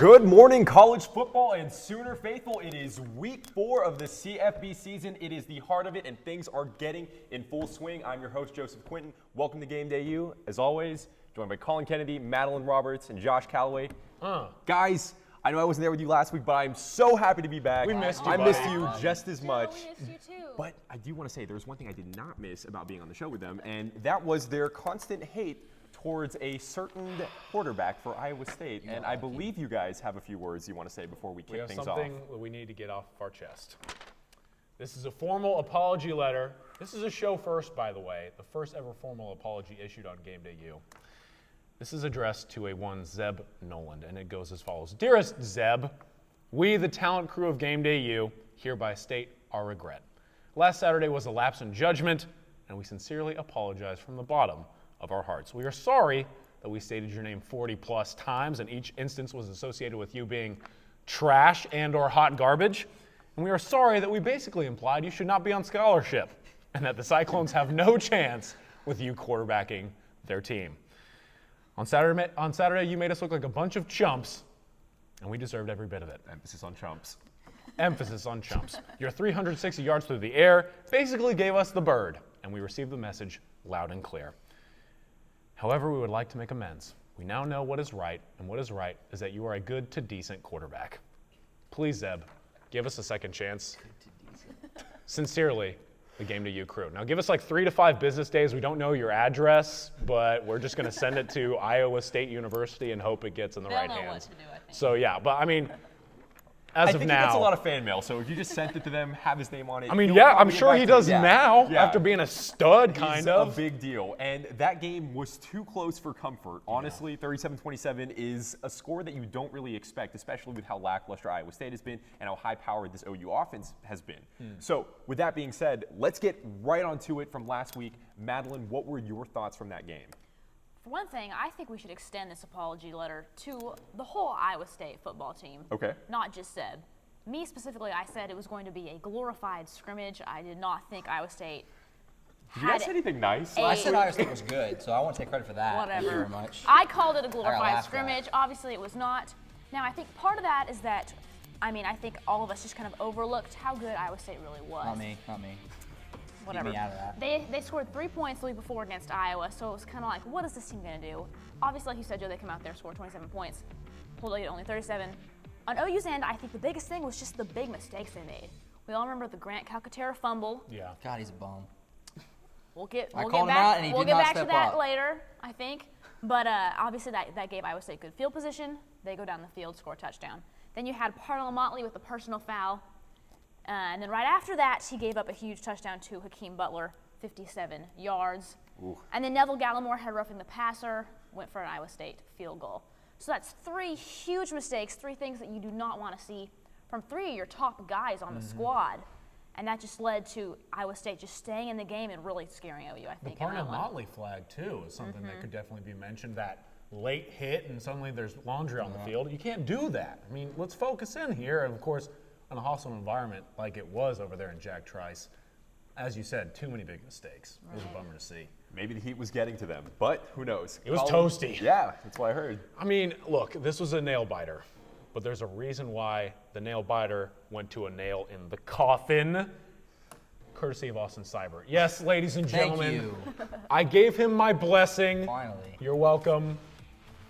Good morning, college football and Sooner faithful. It is week 4 of the CFB season. It is the heart of it, and things are getting in full swing. I'm your host, Joseph Quinton. Welcome to GamedayU. As always, joined by Colin Kennedy, Madeline Roberts, and Josh Calloway. Guys, I know I wasn't there with you last week, but I'm so happy to be back. We missed you, I missed buddy. you just as much. We missed you too. But I do want to say there's one thing I did not miss about being on the show with them, and that was their constant hate towards a certain quarterback for Iowa State. And I believe you guys have a few words you want to say before we kick things off. We have something that we need to get off our chest. This is a formal apology letter. This is a show first, by the way, the first ever formal apology issued on GamedayU. This is addressed to a one Zeb Noland, and it goes as follows. Dearest Zeb, we, the talent crew of GamedayU, hereby state our regret. Last Saturday was a lapse in judgment, and we sincerely apologize from the bottom of our hearts. We are sorry that we stated your name 40 plus times, and each instance was associated with you being trash and or hot garbage. And we are sorry that we basically implied you should not be on scholarship, and that the Cyclones have no chance with you quarterbacking their team. On Saturday, you made us look like a bunch of chumps, and we deserved every bit of it. Emphasis on chumps. Emphasis on chumps. Your 360 yards through the air basically gave us the bird, and we received the message loud and clear. However, we would like to make amends. We now know what is right, and what is right is that you are a good to decent quarterback. Please, Zeb, give us a second chance. Sincerely, the GamedayU crew. Now, give us like 3 to 5 business days. We don't know your address, but we're just going to send it to Iowa State University and hope it gets in the right hands. They'll know what to do, I think. So, yeah, but I mean, I as think of he now. gets a lot of fan mail, so if you just sent it to them, have his name on it. I mean, he'll yeah, I'm probably get sure back he to you. does now Yeah. after being a stud, He's kind a of. big deal. And that game was too close for comfort. Honestly, 37-27 is a score that you don't really expect, especially with how lackluster Iowa State has been and how high-powered this OU offense has been. So with that being said, let's get right onto it from last week. Madeline, what were your thoughts from that game? For one thing, I think we should extend this apology letter to the whole Iowa State football team. Okay. Not just Zeb. Me specifically, I said it was going to be a glorified scrimmage. I did not think Iowa State Did you guys say anything nice? a- I said Iowa State was good, so I want to take credit for that. Whatever. Thank you very much. I called it a I glorified laughed at scrimmage. it. Obviously, it was not. Now, I think part of that is that, I think all of us just kind of overlooked how good Iowa State really was. Not me. Whatever. Leave me out of that. They scored 3 points the week before against Iowa, so it was kind of like, what is this team going to do? Obviously, like you said, Joe, they come out there, score 27 points, hold it only 37. On OU's end, I think the biggest thing was just the big mistakes they made. We all remember the Grant Calcaterra fumble. Yeah. God, he's a bum. We'll get I back. called him out, and he we'll did get not back to step that up. later, I think. But obviously, that gave Iowa State good field position. They go down the field, score a touchdown. Then you had Parnell Motley with the personal foul, and then right after that, he gave up a huge touchdown to Hakeem Butler, 57 yards. Ooh. And then Neville Gallimore had roughing the passer, went for an Iowa State field goal. So that's 3 huge mistakes, 3 things that you do not want to see from 3 of your top guys on the squad. And that just led to Iowa State just staying in the game and really scaring OU, I The think. in that Parnell one. Motley flag, too, is something that could definitely be mentioned. That late hit and suddenly there's laundry on the field. You can't do that. I mean, let's focus in here. And, of course, in a hostile environment like it was over there in Jack Trice, as you said, too many big mistakes. It was a bummer to see. Maybe the heat was getting to them, but who knows? It was Colin? toasty. Yeah, that's what I heard. I mean, look, this was a nail biter, but there's a reason why the nail biter went to a nail in the coffin, courtesy of Austin Seibert. Yes, ladies and Thank gentlemen, you. I gave him my blessing. Finally. You're welcome.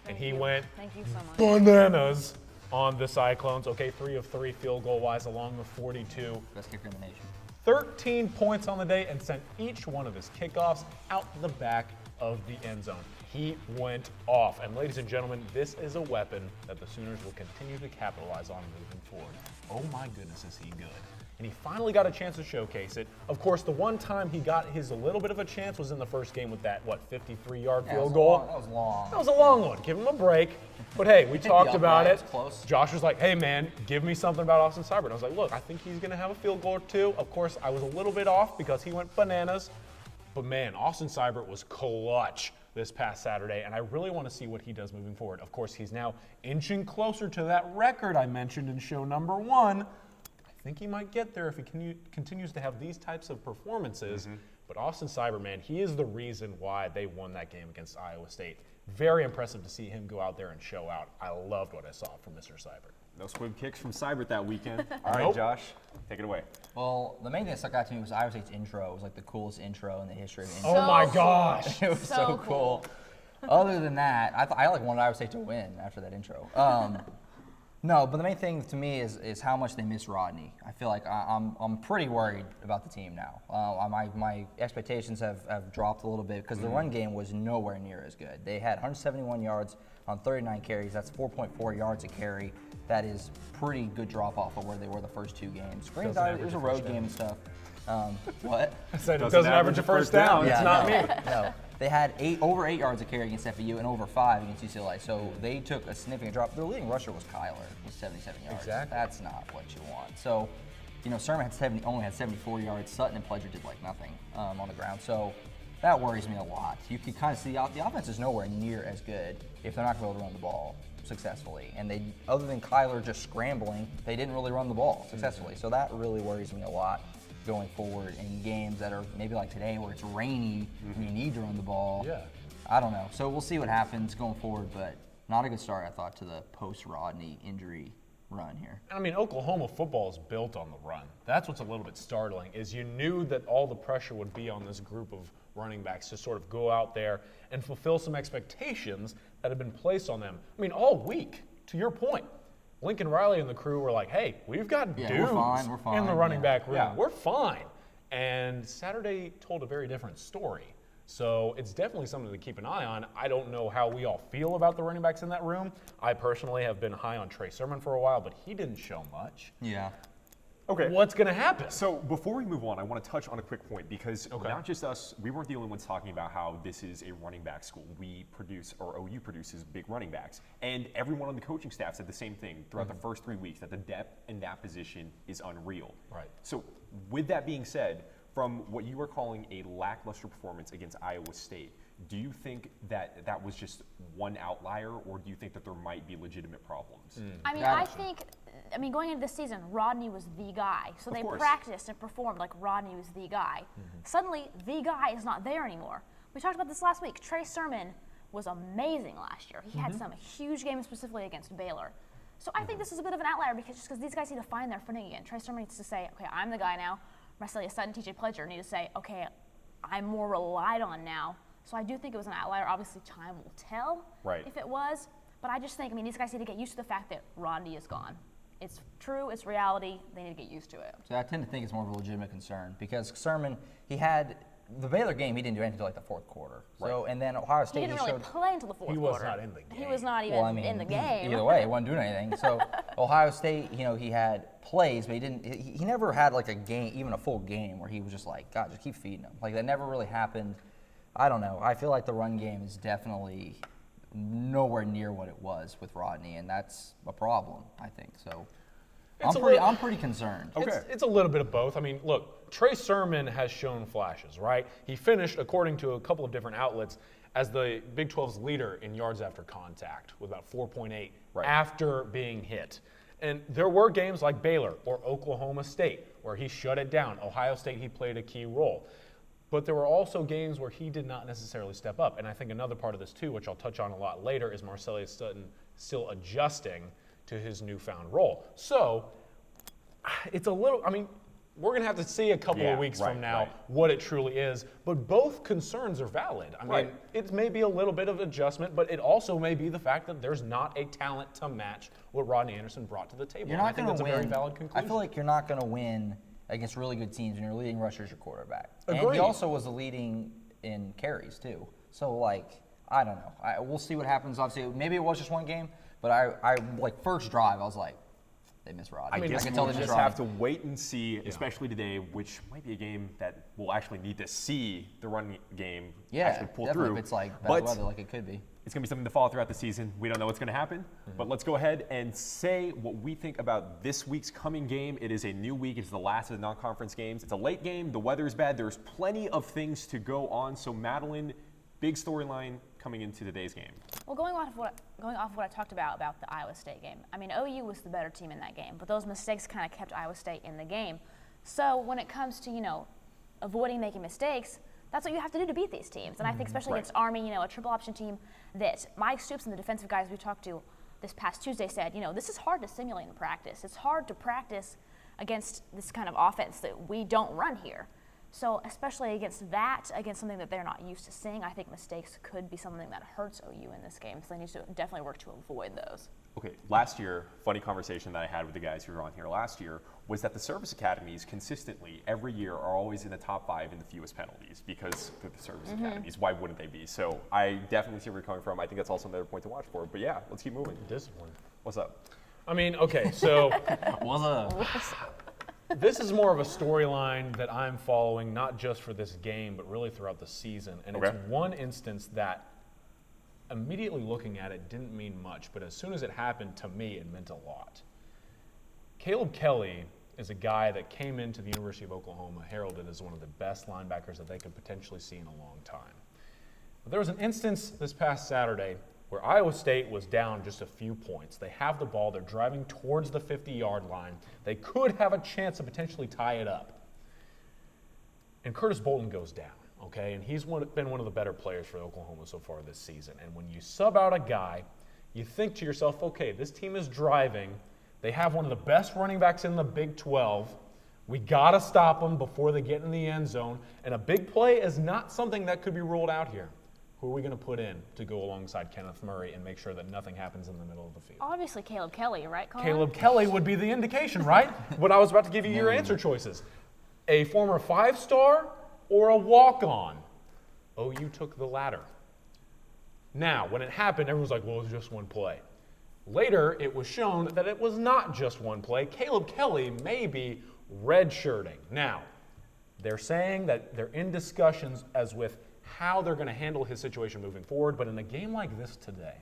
Thank And he you. went Thank you so much. bananas on the Cyclones. Okay, 3 of 3 field goal wise, along with 42. Best kicker in the nation. 13 points on the day and sent each one of his kickoffs out the back of the end zone. He went off. And ladies and gentlemen, this is a weapon that the Sooners will continue to capitalize on moving forward. Oh my goodness, is he good. And he finally got a chance to showcase it. Of course, the one time he got his a little bit of a chance was in the first game with that, 53-yard field goal. That was long. That was a long one. Give him a break. But hey, we talked about upright, it. it's close. Josh was like, hey man, give me something about Austin Seibert. I was like, look, I think he's going to have a field goal or 2. Of course, I was a little bit off because he went bananas. But man, Austin Seibert was clutch this past Saturday, and I really want to see what he does moving forward. Of course, he's now inching closer to that record I mentioned in show number 1. I think he might get there if he continues to have these types of performances. But Austin Seibert, man, he is the reason why they won that game against Iowa State. Very impressive to see him go out there and show out. I loved what I saw from Mr. Seibert. No squib kicks from Seibert that weekend. All right, Nope. Josh, take it away. Well, the main thing that stuck out to me was Iowa State's intro. It was like the coolest intro in the history of intro. Oh my cool. gosh. It was So so cool. Other than that, I like wanted Iowa State to win after that intro. No, but the main thing to me is how much they miss Rodney. I feel like I'm pretty worried about the team now. My expectations have dropped a little bit because the run game was nowhere near as good. They had 171 yards on 39 carries. That's 4.4 yards a carry. That is pretty good drop off of where they were the first two games. Granted, it was a road game and stuff. What? I said it doesn't average a first down. It's not me. No. They had over 8 yards a carry against FAU and over 5 against UCLA. So they took a significant drop. Their leading rusher was Kyler with 77 yards. Exactly. That's not what you want. So, Sermon only had 74 yards. Sutton and Pledger did like nothing on the ground. So that worries me a lot. You can kind of see the offense is nowhere near as good if they're not going to be able to run the ball successfully. And they, other than Kyler just scrambling, they didn't really run the ball successfully. So that really worries me a lot going forward in games that are maybe like today where it's rainy and you need to run the ball. Yeah. I don't know. So we'll see what happens going forward, but not a good start, I thought, to the post-Rodney injury run here. I mean, Oklahoma football is built on the run. That's what's a little bit startling, is you knew that all the pressure would be on this group of running backs to sort of go out there and fulfill some expectations that have been placed on them. I mean, all week, to your point. Lincoln Riley and the crew were like, hey, we've got dudes we're fine, in the running back room. Yeah. We're fine. And Saturday told a very different story. So it's definitely something to keep an eye on. I don't know how we all feel about the running backs in that room. I personally have been high on Trey Sermon for a while, but he didn't show much. Yeah. Okay. What's going to happen? So before we move on, I want to touch on a quick point because not just us, we weren't the only ones talking about how this is a running back school. We produce, or OU produces big running backs. And everyone on the coaching staff said the same thing throughout the first 3 weeks, that the depth in that position is unreal. Right. So with that being said, from what you are calling a lackluster performance against Iowa State, do you think that that was just one outlier, or do you think that there might be legitimate problems? I mean, I mean, going into this season, Rodney was the guy. So they course. practiced and performed like Rodney was the guy. Suddenly, the guy is not there anymore. We talked about this last week. Trey Sermon was amazing last year. He had some huge games specifically against Baylor. So I think this is a bit of an outlier because these guys need to find their footing again. Trey Sermon needs to say, okay, I'm the guy now. Marcellus Sutton, TJ Pledger need to say, okay, I'm more relied on now. So I do think it was an outlier. Obviously, time will tell if it was. But I just think, I mean, these guys need to get used to the fact that Rodney is gone. It's true, it's reality, they need to get used to it. So I tend to think it's more of a legitimate concern because Sermon, he had the Baylor game, he didn't do anything until like the fourth quarter. So, and then Ohio State, He didn't really showed. play until the fourth He was quarter. not in the game. He was not even Well, I mean, in the game. Either way, he wasn't doing anything. So Ohio State, he had plays, but he didn't. He never had like a game, even a full game, where he was just like, God, just keep feeding him. Like that never really happened. I don't know. I feel like the run game is definitely nowhere near what it was with Rodney, and that's a problem, I think. So I'm pretty concerned. It's a little bit of both. I mean, look, Trey Sermon has shown flashes, right? He finished, according to a couple of different outlets, as the Big 12's leader in yards after contact with about 4.8 after being hit. And there were games like Baylor or Oklahoma State where he shut it down. Ohio State, he played a key role. But there were also games where he did not necessarily step up. And I think another part of this too, which I'll touch on a lot later, is Marcellus Sutton still adjusting to his newfound role. So it's a little, I mean, we're going to have to see a couple of weeks from now what it truly is. But both concerns are valid. I mean, it may be a little bit of adjustment, but it also may be the fact that there's not a talent to match what Rodney Anderson brought to the table. You're And I not think going that's to a win. very valid conclusion. I feel like you're not going to win against really good teams when your leading rusher is your quarterback. And Agreed. he also was the leading in carries too. So like, I don't know. We'll see what happens. Obviously, maybe it was just one game, but I like first drive, I was like, they miss Rodney. I guess can we'll they miss just Rodney. have to wait and see, especially today, which might be a game that we'll actually need to see the run game actually pull definitely through. if it's like bad But weather like it could be. it's going to be something to follow throughout the season. We don't know what's going to happen, but let's go ahead and say what we think about this week's coming game. It is a new week. It's the last of the non-conference games. It's a late game. The weather is bad. There's plenty of things to go on. So, Madeline, big storyline coming into today's game. Well, going off of what I talked about the Iowa State game, I mean, OU was the better team in that game, but those mistakes kind of kept Iowa State in the game. So when it comes to, avoiding making mistakes, That's what you have to do to beat these teams. And I think especially against Army, a triple option team that Mike Stoops and the defensive guys we talked to this past Tuesday said, this is hard to simulate in practice. It's hard to practice against this kind of offense that we don't run here. So especially against something that they're not used to seeing, I think mistakes could be something that hurts OU in this game. So they need to definitely work to avoid those. Okay, last year, funny conversation that I had with the guys who were on here last year was that the service academies consistently every year are always in the top 5 in the fewest penalties because they're the service academies. Why wouldn't they be? So I definitely see where you're coming from. I think that's also another point to watch for. But yeah, let's keep moving. Discipline. What's up? I mean, okay, so What's up? this is more of a storyline that I'm following, not just for this game, but really throughout the season. And Okay. it's one instance that immediately looking at it didn't mean much, but as soon as it happened to me, it meant a lot. Caleb Kelly is a guy that came into the University of Oklahoma heralded as one of the best linebackers that they could potentially see in a long time. But there was an instance this past Saturday where Iowa State was down just a few points. They have the ball, they're driving towards the 50-yard line. They could have a chance to potentially tie it up. And Curtis Bolton goes down. Okay, and he's been one of the better players for Oklahoma so far this season. And when you sub out a guy, you think to yourself, okay, this team is driving. They have one of the best running backs in the Big 12. We got to stop them before they get in the end zone. And a big play is not something that could be ruled out here. Who are we going to put in to go alongside Kenneth Murray and make sure that nothing happens in the middle of the field? Obviously Caleb Kelly, right, Colin? Caleb Kelly would be the indication, right? What I was about to give you your answer choices. A former 5-star or a walk-on? OU took the latter. Now, when it happened, everyone was like, well, it was just one play. Later, it was shown that it was not just one play. Caleb Kelly may be redshirting. Now, they're saying that they're in discussions as with how they're going to handle his situation moving forward, but in a game like this today,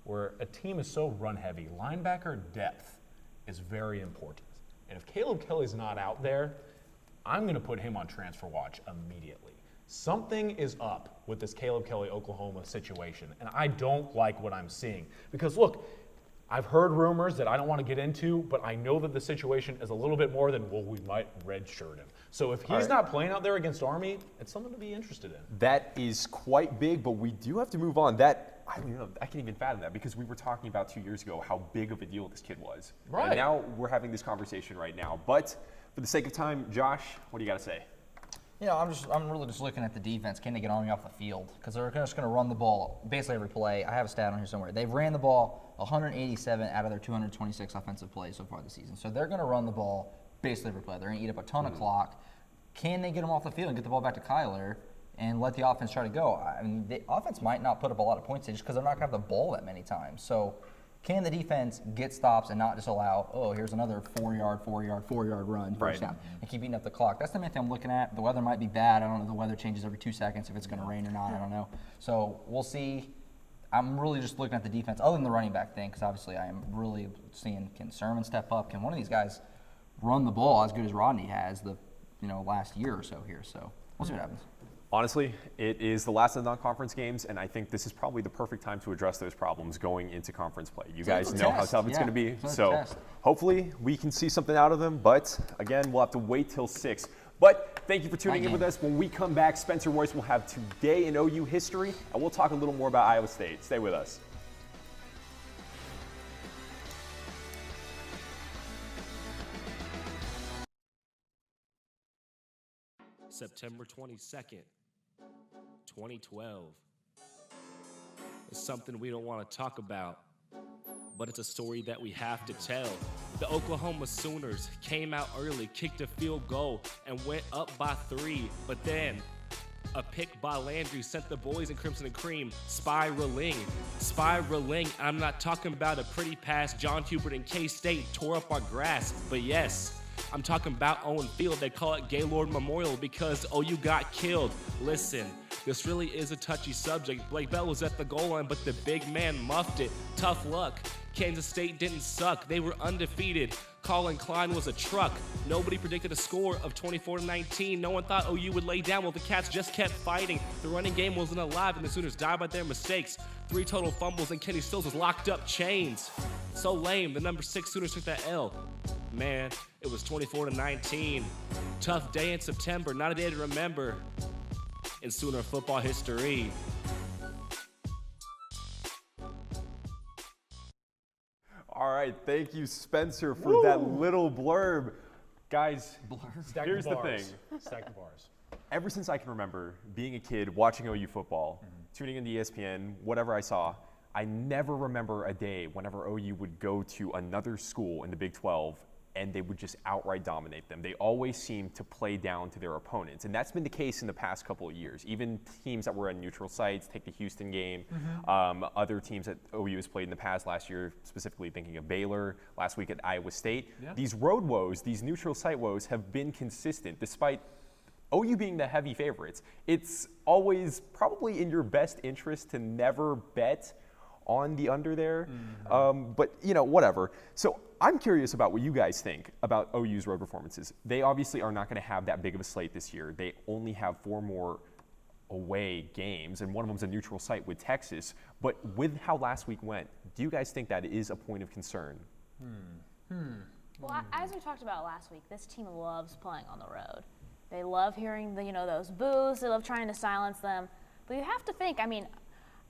where a team is so run-heavy, linebacker depth is very important. And if Caleb Kelly's not out there, I'm going to put him on transfer watch immediately. Something is up with this Caleb Kelly Oklahoma situation, and I don't like what I'm seeing. Because look, I've heard rumors that I don't want to get into, but I know that the situation is a little bit more than, well, we might redshirt him. So if he's not playing out there against Army, it's something to be interested in. That is quite big, but we do have to move on. That, I don't even know, I can't even fathom that because we were talking about 2 years ago how big of a deal this kid was. Right. And now we're having this conversation right now. But for the sake of time, Josh, what do you got to say? I'm really just looking at the defense. Can they get Army off the field? Because they're just going to run the ball basically every play. I have a stat on here somewhere. They've ran the ball 187 out of their 226 offensive plays so far this season. So they're going to run the ball basically every play. They're going to eat up a ton of clock. Can they get them off the field and get the ball back to Kyler and let the offense try to go? I mean, the offense might not put up a lot of points just because they're not going to have the ball that many times. So can the defense get stops and not just allow, oh, here's another 4-yard run first down and keep eating up the clock? That's the main thing I'm looking at. The weather might be bad. I don't know. The weather changes every 2 seconds. If it's going to rain or not, I don't know. So we'll see. I'm really just looking at the defense, other than the running back thing, because obviously I am really seeing, can Sermon step up? Can one of these guys run the ball as good as Rodney has the last year or so here? So we'll see what happens. Honestly, it is the last of the non-conference games, and I think this is probably the perfect time to address those problems going into conference play. You guys know how tough it's going to be, so hopefully we can see something out of them, but again, we'll have to wait till 6. But thank you for tuning in with us. When we come back, Spencer Royce will have Today in OU History, and we'll talk a little more about Iowa State. Stay with us. September 22nd, 2012. It's something we don't want to talk about, but it's a story that we have to tell. The Oklahoma Sooners came out early, kicked a field goal, and went up by 3, but then a pick by Landry sent the boys in Crimson and Cream spiraling. I'm not talking about a pretty pass. John Hubert and K-State tore up our grass, but yes, I'm talking about Owen Field. They call it Gaylord Memorial because OU got killed. Listen, this really is a touchy subject. Blake Bell was at the goal line, but the big man muffed it. Tough luck. Kansas State didn't suck. They were undefeated. Colin Klein was a truck. Nobody predicted a score of 24-19. No one thought OU would lay down. Well, the Cats just kept fighting. The running game wasn't alive, and the Sooners died by their mistakes. 3 total fumbles, and Kenny Stills was locked up chains. So lame. The number 6 Sooners took that L. Man, it was 24-19. Tough day in September, not a day to remember. in Sooner football history. All right, thank you, Spencer, for that little blurb. Guys, Stack here's the the bars. thing. Stack the bars. Ever since I can remember being a kid, watching OU football, tuning into ESPN, whatever I saw, I never remember a day whenever OU would go to another school in the Big 12 and they would just outright dominate them. They always seemed to play down to their opponents, and that's been the case in the past couple of years. Even teams that were on neutral sites, take the Houston game, other teams that OU has played in the past, last year specifically thinking of Baylor, last week at Iowa State. Yeah. These road woes, these neutral site woes have been consistent despite OU being the heavy favorites. It's always probably in your best interest to never bet on the under there, but whatever. So I'm curious about what you guys think about OU's road performances. They obviously are not going to have that big of a slate this year. They only have 4 more away games, and one of them's a neutral site with Texas. But with how last week went, do you guys think that is a point of concern? Well, as we talked about last week, this team loves playing on the road. They love hearing those boos. They love trying to silence them. But you have to think,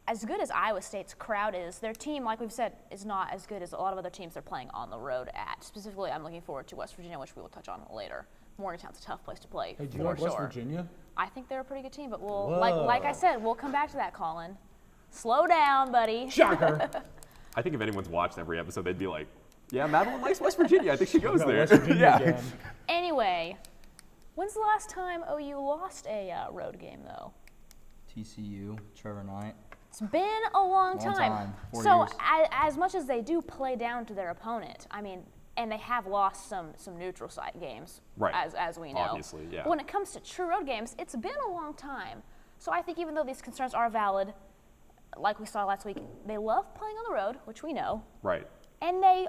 as good as Iowa State's crowd is, their team, like we've said, is not as good as a lot of other teams they're playing on the road at. Specifically, I'm looking forward to West Virginia, which we will touch on later. Morgantown's a tough place to play, Hey, do you for like West sure. Virginia? I think they're a pretty good team, but like I said, we'll come back to that, Colin. Slow down, buddy. Shocker. I think if anyone's watched every episode, they'd be like, yeah, Madeline likes West Virginia. I think she goes No, there. West Virginia yeah. again. Anyway, when's the last time OU lost a road game, though? TCU, Trevor Knight. It's been a long time. 4 So years. as much as they do play down to their opponent, and they have lost some neutral site games, Right. as we know. Obviously, yeah. But when it comes to true road games, it's been a long time. So I think even though these concerns are valid, like we saw last week, they love playing on the road, which we know, Right. and they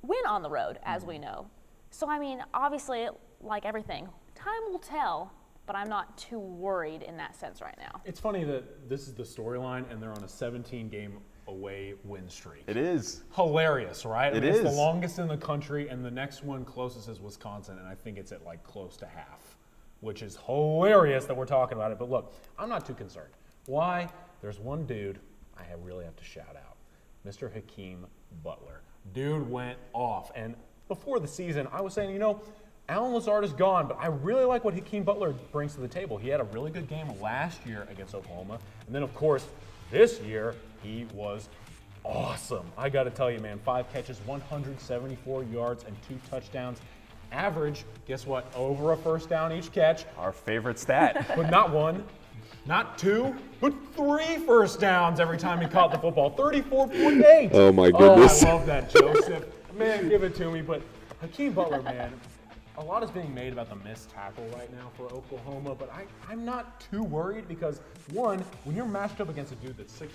win on the road, as we know. So obviously, like everything, time will tell. But I'm not too worried in that sense right now. It's funny that this is the storyline and they're on a 17-game away win streak. It is. Hilarious, right? It It's the is. longest in the country, and the next one closest is Wisconsin, and I think it's at close to half, which is hilarious that we're talking about it. But look, I'm not too concerned. Why? There's one dude I really have to shout out, Mr. Hakeem Butler. Dude went off, and before the season, I was saying, Alan Lazard is gone, but I really like what Hakeem Butler brings to the table. He had a really good game last year against Oklahoma. And then, of course, this year, he was awesome. I got to tell you, man, 5 catches, 174 yards, and 2 touchdowns. Average, guess what? Over a first down each catch. Our favorite stat. But not 1, not 2, but 3 first downs every time he caught the football. 34.8. Oh, my goodness. Oh, I love that, Joseph. Man, give it to me. But Hakeem Butler, man, a lot is being made about the missed tackle right now for Oklahoma, but I'm not too worried because, one, when you're matched up against a dude that's 6'6",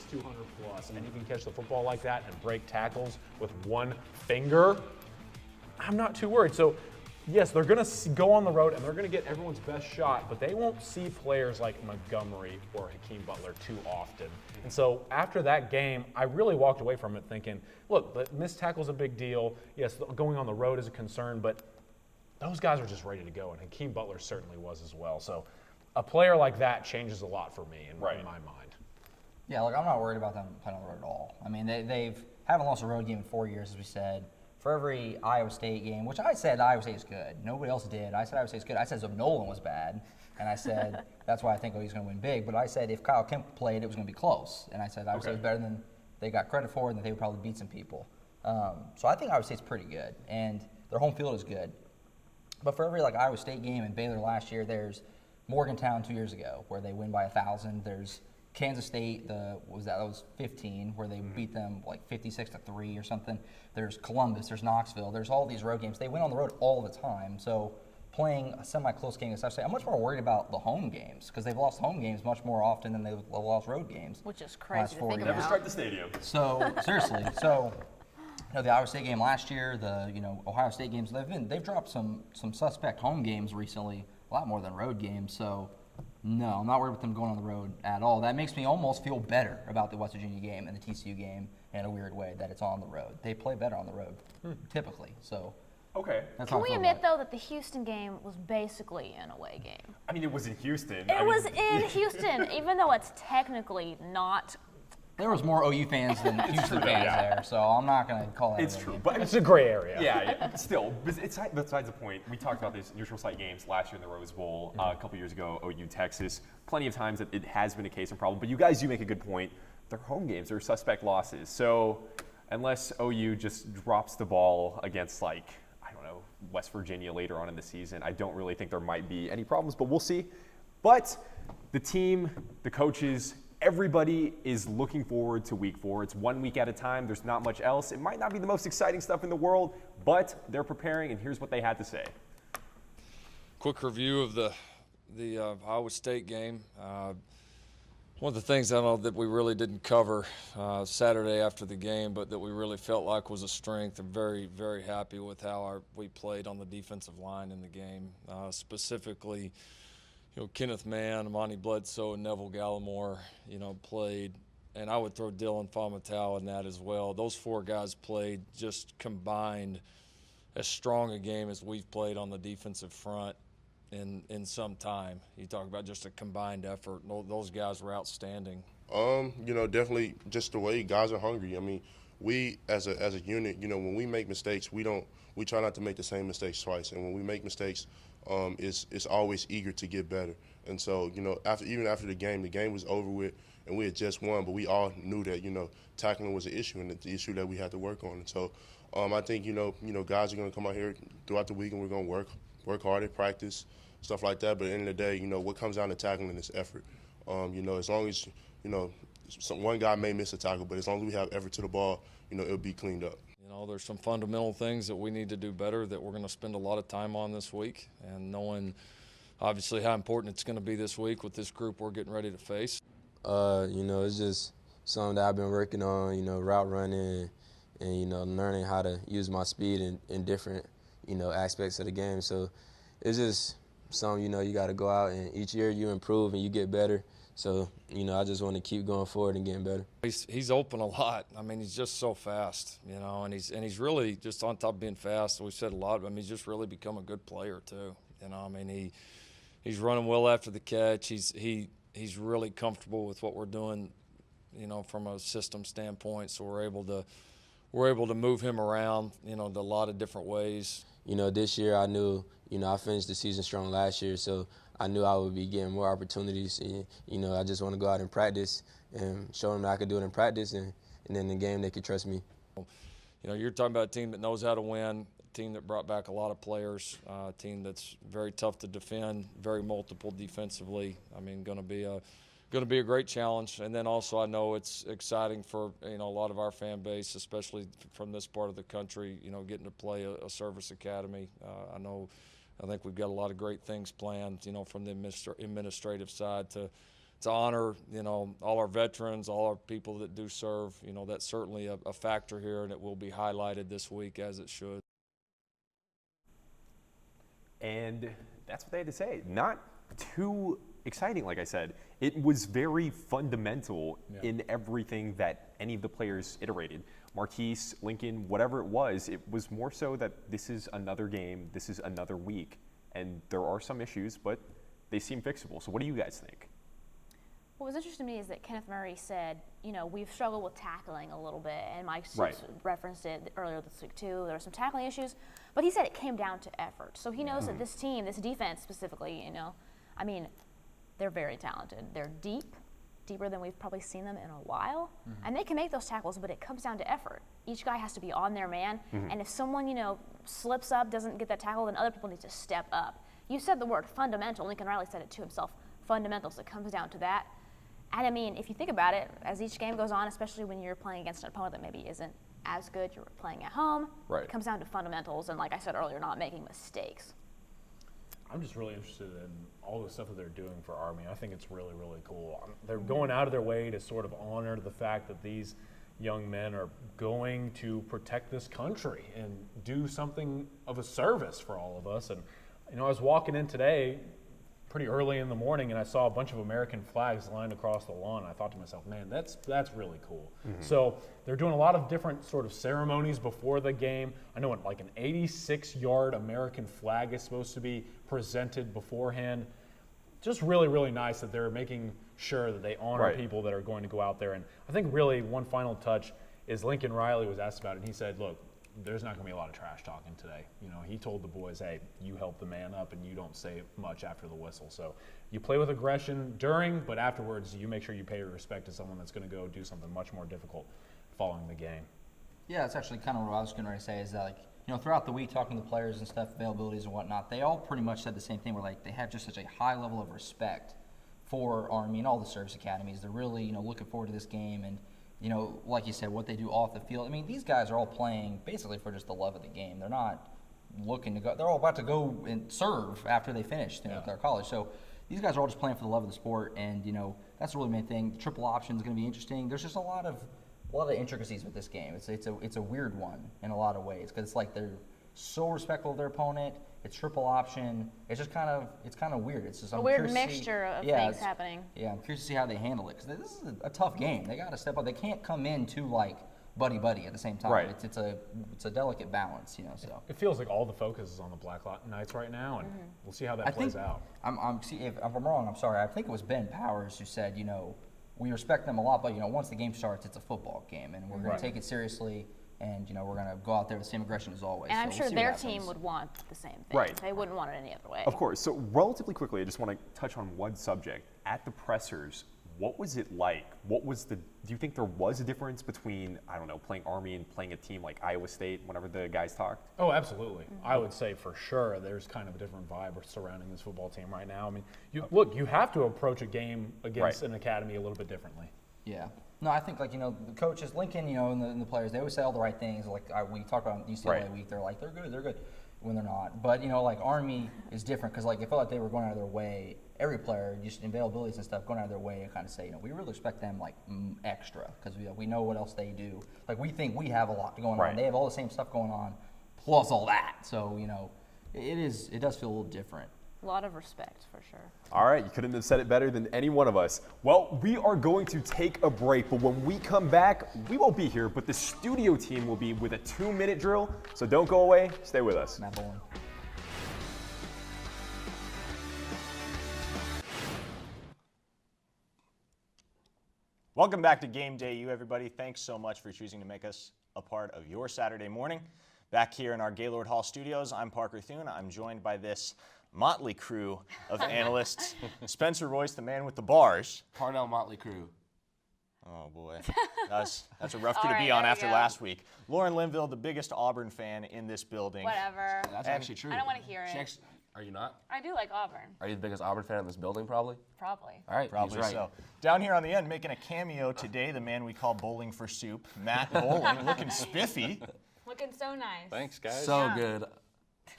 200 plus, and you can catch the football like that and break tackles with one finger, I'm not too worried. So, yes, they're going to go on the road and they're going to get everyone's best shot, but they won't see players like Montgomery or Hakeem Butler too often. And so after that game, I really walked away from it thinking, look, the missed tackle's a big deal. Yes, going on the road is a concern, but those guys are just ready to go, and Hakeem Butler certainly was as well. So a player like that changes a lot for me in my mind. Yeah, look, I'm not worried about them playing on the road at all. They haven't lost a road game in 4 years, as we said. For every Iowa State game, which I said Iowa State is good. Nobody else did. I said Iowa State is good. I said Nolan was bad, and I said that's why I think he's going to win big. But I said if Kyle Kemp played, it was going to be close. And I said Iowa State was better than they got credit for, and that they would probably beat some people. So I think Iowa State's pretty good, and their home field is good. But for every Iowa State game and Baylor last year, there's Morgantown 2 years ago where they win by 1,000. There's Kansas State, that was 15, where they beat them 56-3 or something. There's Columbus, there's Knoxville, there's all these road games. They win on the road all the time. So playing a semi-close game against Iowa State, I'm much more worried about the home games because they've lost home games much more often than they've lost road games. Which is crazy to think Never about. strike the stadium. So seriously, the Iowa State game last year, the Ohio State games, they've dropped some suspect home games recently, a lot more than road games. So no, I'm not worried about them going on the road at all. That makes me almost feel better about the West Virginia game and the TCU game in a weird way that it's on the road. They play better on the road typically. So Okay. That's how Can I we feel admit, about though, that the Houston game was basically an away game? I mean, it was in Houston. It was in Houston, even though it's technically not. There was more OU fans than Houston fans there, so I'm not going to call that It's a true, game. but It's a gray area. yeah, still, it's besides the point. We talked about these neutral site games last year in the Rose Bowl, a couple years ago, OU Texas. Plenty of times that it has been a case and problem, but you guys do make a good point. They're home games, they're suspect losses. So unless OU just drops the ball against, like, I don't know, West Virginia later on in the season, I don't really think there might be any problems, but we'll see. But the team, the coaches, everybody is looking forward to week 4. It's 1 week at a time. There's not much else. It might not be the most exciting stuff in the world, but they're preparing, and here's what they had to say. Quick review of the Iowa State game. One of the things I know that we really didn't cover Saturday after the game, but that we really felt like was a strength. I'm very, very happy with how we played on the defensive line in the game, specifically. Kenneth Mann, Amani Bledsoe, and Neville Gallimore, played. And I would throw Dylan Famatal in that as well. Those 4 guys played just combined as strong a game as we've played on the defensive front in some time. You talk about just a combined effort. Those guys were outstanding. Definitely just the way guys are hungry. I mean, we as a unit, when we make mistakes, we try not to make the same mistakes twice. And when we make mistakes, it's always eager to get better. And so, even after the game was over with and we had just won, but we all knew that, tackling was an issue and the issue that we had to work on. And so I think, guys are going to come out here throughout the week and we're going to work hard at practice, stuff like that. But at the end of the day, what comes down to tackling is effort. As long as, one guy may miss a tackle, but as long as we have effort to the ball, it'll be cleaned up. There's some fundamental things that we need to do better that we're going to spend a lot of time on this week, and knowing obviously how important it's going to be this week with this group we're getting ready to face. It's just something that I've been working on, route running and learning how to use my speed in different, aspects of the game. So it's just something, you got to go out and each year you improve and you get better. So, I just want to keep going forward and getting better. He's open a lot. I mean, he's just so fast, and he's really just on top of being fast. We've said a lot, but he's just really become a good player too. He's running well after the catch. He's really comfortable with what we're doing, from a system standpoint. So we're able to move him around, a lot of different ways. This year I knew, I finished the season strong last year, so I knew I would be getting more opportunities. And, I just want to go out and practice and show them that I could do it in practice, and then in the game they could trust me. You're talking about a team that knows how to win, a team that brought back a lot of players, a team that's very tough to defend, very multiple defensively. Going to be a great challenge. And then also I know it's exciting for a lot of our fan base, especially from this part of the country. Getting to play a service academy. I think we've got a lot of great things planned, from the administrative side to honor, all our veterans, all our people that do serve. That's certainly a factor here, and it will be highlighted this week as it should. And that's what they had to say. Not too exciting, like I said. It was very fundamental in everything that any of the players iterated. Marquise, Lincoln, whatever it was more so that this is another game, this is another week, and there are some issues, but they seem fixable. So what do you guys think? What was interesting to me is that Kenneth Murray said, we've struggled with tackling a little bit, and Mike referenced it earlier this week too. There were some tackling issues, but he said it came down to effort. So he knows that this team, this defense specifically, they're very talented. They're deeper than we've probably seen them in a while, and they can make those tackles, but it comes down to effort. Each guy has to be on their man, and if someone, slips up, doesn't get that tackle, then other people need to step up. You said the word fundamental. Lincoln Riley said it to himself, fundamentals. It comes down to that. And if you think about it, as each game goes on, especially when you're playing against an opponent that maybe isn't as good, you're playing at home, it comes down to fundamentals, and like I said earlier, not making mistakes. I'm just really interested in all the stuff that they're doing for Army. I think it's really, really cool. They're going out of their way to sort of honor the fact that these young men are going to protect this country and do something of a service for all of us. And, I was walking in today, pretty early in the morning, and I saw a bunch of American flags lined across the lawn. And I thought to myself, man, that's really cool. So they're doing a lot of different sort of ceremonies before the game. I know like an 86-yard American flag is supposed to be presented beforehand. Just really, really nice that they're making sure that they honor people that are going to go out there. And I think really one final touch is Lincoln Riley was asked about it, and he said, look, there's not going to be a lot of trash talking today. You know, he told the boys, hey, you help the man up and you don't say much after the whistle. So you play with aggression during, but afterwards you make sure you pay your respect to someone that's going to go do something much more difficult following the game. Yeah, that's actually kind of what I was going to say is that, like, you know, throughout the week talking to the players and stuff, availabilities and whatnot, they all pretty much said the same thing where, like, they have just such a high level of respect for Army and all the service academies. They're really, you know, looking forward to this game and, you know, like you said, what they do off the field. I mean, these guys are all playing basically for just the love of the game. They're not looking to go. They're all about to go and serve after they finish their college. So these guys are all just playing for the love of the sport, and, you know, that's the really main thing. The triple option is going to be interesting. There's just a lot of intricacies with this game. It's a weird one in a lot of ways because it's like they're so respectful of their opponent. It's triple option. It's just kind of weird. It's just a weird mixture of things happening. Yeah, I'm curious to see how they handle it because this is a tough game. They got to step up. They can't come in too like buddy at the same time. Right. It's a delicate balance, you know. So it feels like all the focus is on the Black Knights right now, and we'll see how that plays out. If I'm wrong, I'm sorry. I think it was Ben Powers who said, you know, we respect them a lot, but, you know, once the game starts, it's a football game, and we're going to take it seriously. And, you know, we're going to go out there with the same aggression as always. And I'm sure their team would want the same thing. Right. They wouldn't want it any other way. Of course. So relatively quickly, I just want to touch on one subject. At the pressers, what was it like? Do you think there was a difference between, I don't know, playing Army and playing a team like Iowa State whenever the guys talked? Oh, absolutely. I would say for sure there's kind of a different vibe surrounding this football team right now. I mean, you have to approach a game against an academy a little bit differently. Yeah. No, I think, like, you know, the coaches, Lincoln, you know, and the players, they always say all the right things. Like, we talked about UCLA week, they're like, they're good, when they're not. But, you know, like, Army is different because, like, it felt like they were going out of their way, every player, just availabilities and stuff, going out of their way and kind of say, you know, we really respect them, like, extra because we know what else they do. Like, we think we have a lot going on. They have all the same stuff going on, plus all that. So, you know, it does feel a little different. A lot of respect, for sure. All right, you couldn't have said it better than any one of us. Well, we are going to take a break, but when we come back, we won't be here, but the studio team will be with a 2-minute drill. So don't go away, stay with us. Matt Bowling. Welcome back to GamedayU, everybody. Thanks so much for choosing to make us a part of your Saturday morning. Back here in our Gaylord Hall studios, I'm Parker Thune. I'm joined by this motley crew of analysts. Spencer Royce, the man with the bars. Parnell Motley crew. Oh, boy. That's a rough crew to be on after last week. Lauren Linville, the biggest Auburn fan in this building. Whatever. That's actually true. I don't want to hear it. Are you not? I do like Auburn. Are you the biggest Auburn fan in this building, probably? Probably. All right, Probably he's right. so. Down here on the end, making a cameo today, the man we call Bowling for Soup, Matt Bowling, looking spiffy. Looking so nice. Thanks, guys. So good.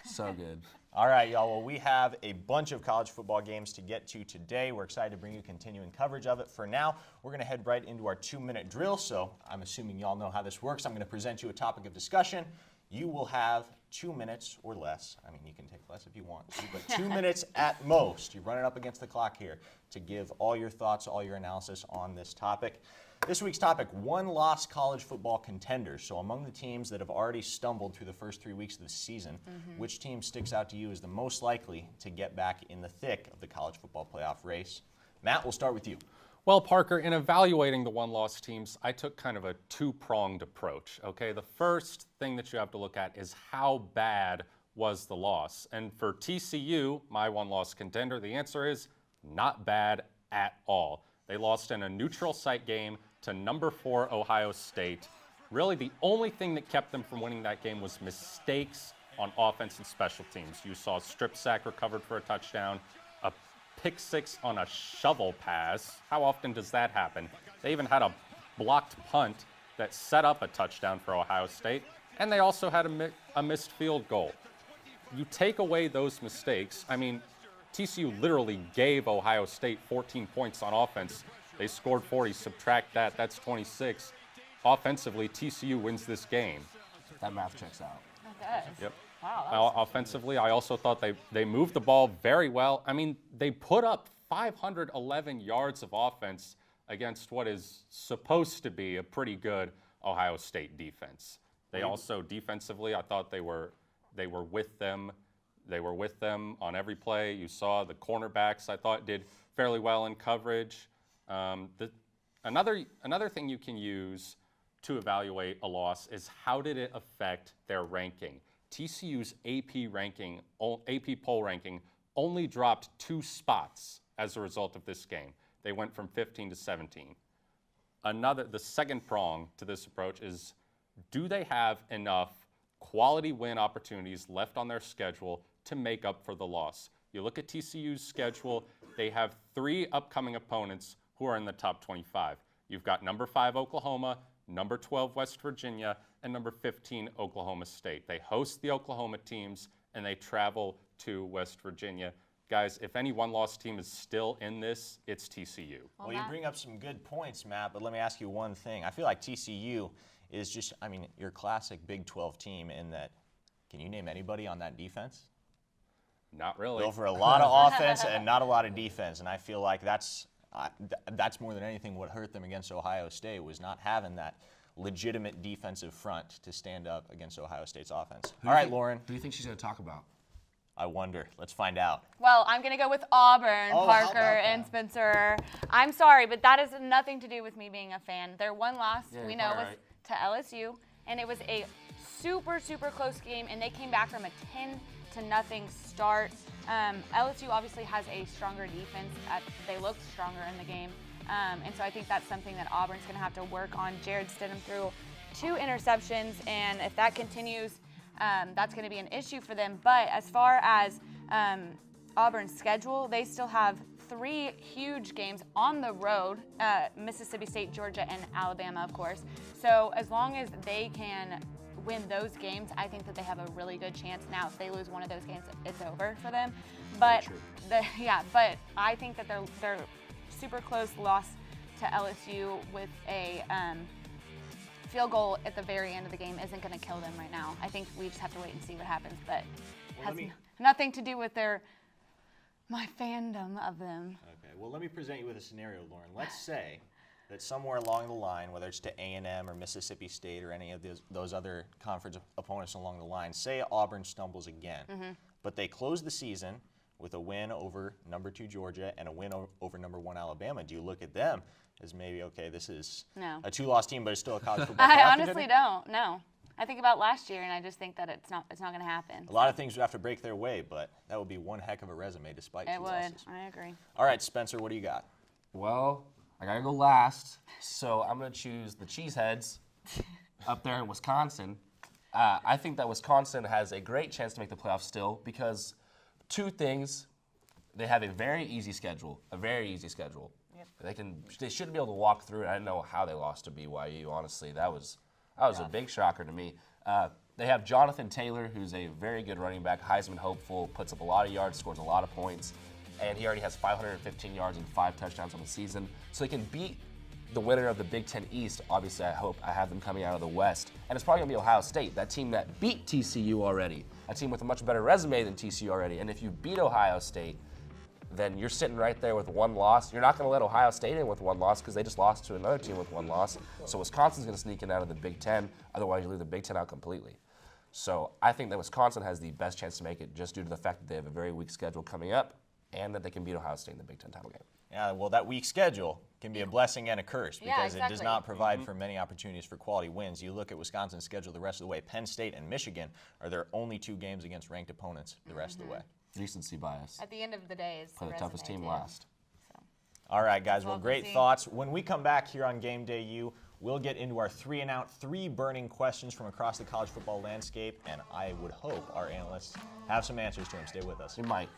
So good. All right, y'all. Well, we have a bunch of college football games to get to today. We're excited to bring you continuing coverage of it. For now, we're going to head right into our 2-minute drill. So I'm assuming y'all know how this works. I'm going to present you a topic of discussion. You will have 2 minutes or less. I mean, you can take less if you want to, but 2 minutes at most. You're running up against the clock here to give all your thoughts, all your analysis on this topic. This week's topic, one-loss college football contenders. So among the teams that have already stumbled through the first 3 weeks of the season, which team sticks out to you as the most likely to get back in the thick of the college football playoff race? Matt, we'll start with you. Well, Parker, in evaluating the one-loss teams, I took kind of a two-pronged approach, okay? The first thing that you have to look at is how bad was the loss? And for TCU, my one-loss contender, the answer is not bad at all. They lost in a neutral site game to number 4 Ohio State. Really, the only thing that kept them from winning that game was mistakes on offense and special teams. You saw a strip sack recovered for a touchdown, a pick six on a shovel pass. How often does that happen? They even had a blocked punt that set up a touchdown for Ohio State, and they also had a missed field goal. You take away those mistakes, I mean, TCU literally gave Ohio State 14 points on offense. They scored 40, subtract that, that's 26. Offensively, TCU wins this game. That math checks out. Okay. Yep. Wow. Offensively, I also thought they moved the ball very well. I mean, they put up 511 yards of offense against what is supposed to be a pretty good Ohio State defense. They also defensively, I thought they were with them. They were with them on every play. You saw the cornerbacks, I thought, did fairly well in coverage. Another thing you can use to evaluate a loss is how did it affect their ranking. TCU's AP poll ranking only dropped 2 spots as a result of this game. They went from 15 to 17. The second prong to this approach is, do they have enough quality win opportunities left on their schedule to make up for the loss? You look at TCU's schedule, they have 3 upcoming opponents who are in the top 25. You've got number 5 Oklahoma, number 12 West Virginia, and number 15 Oklahoma State. They host the Oklahoma teams and they travel to West Virginia. Guys, if any one-loss team is still in this, it's TCU. Well, you bring up some good points, Matt, but let me ask you one thing. I feel like TCU is just, your classic Big 12 team in that, can you name anybody on that defense? Not really. Go for a lot of offense and not a lot of defense, and I feel like that's more than anything what hurt them against Ohio State, was not having that legitimate defensive front to stand up against Ohio State's offense. All right, Lauren. Who do you think she's going to talk about? I wonder. Let's find out. Well, I'm going to go with Auburn, Oh, how Parker, about that? and Spencer. I'm sorry, but that has nothing to do with me being a fan. Their one loss, we know, was to LSU, and it was a super, super close game, and they came back from a 10-0 start. LSU obviously has a stronger defense. They looked stronger in the game, and so I think that's something that Auburn's going to have to work on. Jared Stidham threw 2 interceptions, and if that continues, that's going to be an issue for them. But as far as Auburn's schedule, they still have 3 huge games on the road, Mississippi State, Georgia, and Alabama, of course. So as long as they can win those games, I think that they have a really good chance. Now, if they lose one of those games, it's over for them. But but I think that their super close loss to LSU with a field goal at the very end of the game isn't going to kill them right now. I think we just have to wait and see what happens, but has nothing to do with my fandom of them. Okay, well, let me present you with a scenario, Lauren. Let's say that somewhere along the line, whether it's to A&M or Mississippi State or any of those other conference opponents along the line, say Auburn stumbles again, but they close the season with a win over number 2 Georgia and a win over number 1 Alabama. Do you look at them as maybe, okay, this is a 2-loss team, but it's still a college football playoff I honestly don't. No. I think about last year, and I just think that it's not going to happen. A lot of things would have to break their way, but that would be one heck of a resume despite 2 losses. It would. I agree. All right, Spencer, what do you got? Well, I got to go last, so I'm going to choose the Cheeseheads up there in Wisconsin. I think that Wisconsin has a great chance to make the playoffs still because 2 things. They have a very easy schedule, Yep. They should be able to walk through it. I didn't know how they lost to BYU, honestly. That was a big shocker to me. They have Jonathan Taylor, who's a very good running back, Heisman hopeful, puts up a lot of yards, scores a lot of points, and he already has 515 yards and 5 touchdowns on the season. So they can beat the winner of the Big Ten East. Obviously, I have them coming out of the West. And it's probably going to be Ohio State, that team that beat TCU already, a team with a much better resume than TCU already. And if you beat Ohio State, then you're sitting right there with 1 loss. You're not going to let Ohio State in with 1 loss because they just lost to another team with 1 loss. So Wisconsin's going to sneak in out of the Big Ten. Otherwise, you leave the Big Ten out completely. So I think that Wisconsin has the best chance to make it just due to the fact that they have a very weak schedule coming up and that they can beat Ohio State in the Big Ten title game. Yeah, well, that weak schedule can be a blessing and a curse because it does not provide for many opportunities for quality wins. You look at Wisconsin's schedule the rest of the way. Penn State and Michigan are their only 2 games against ranked opponents the rest of the way. Recency bias. At the end of the day, it's Play the toughest team last. So. All right, guys. Well, great thoughts. When we come back here on Game Day U, we'll get into our 3 and out, 3 burning questions from across the college football landscape, and I would hope our analysts have some answers to them. Stay with us. You might.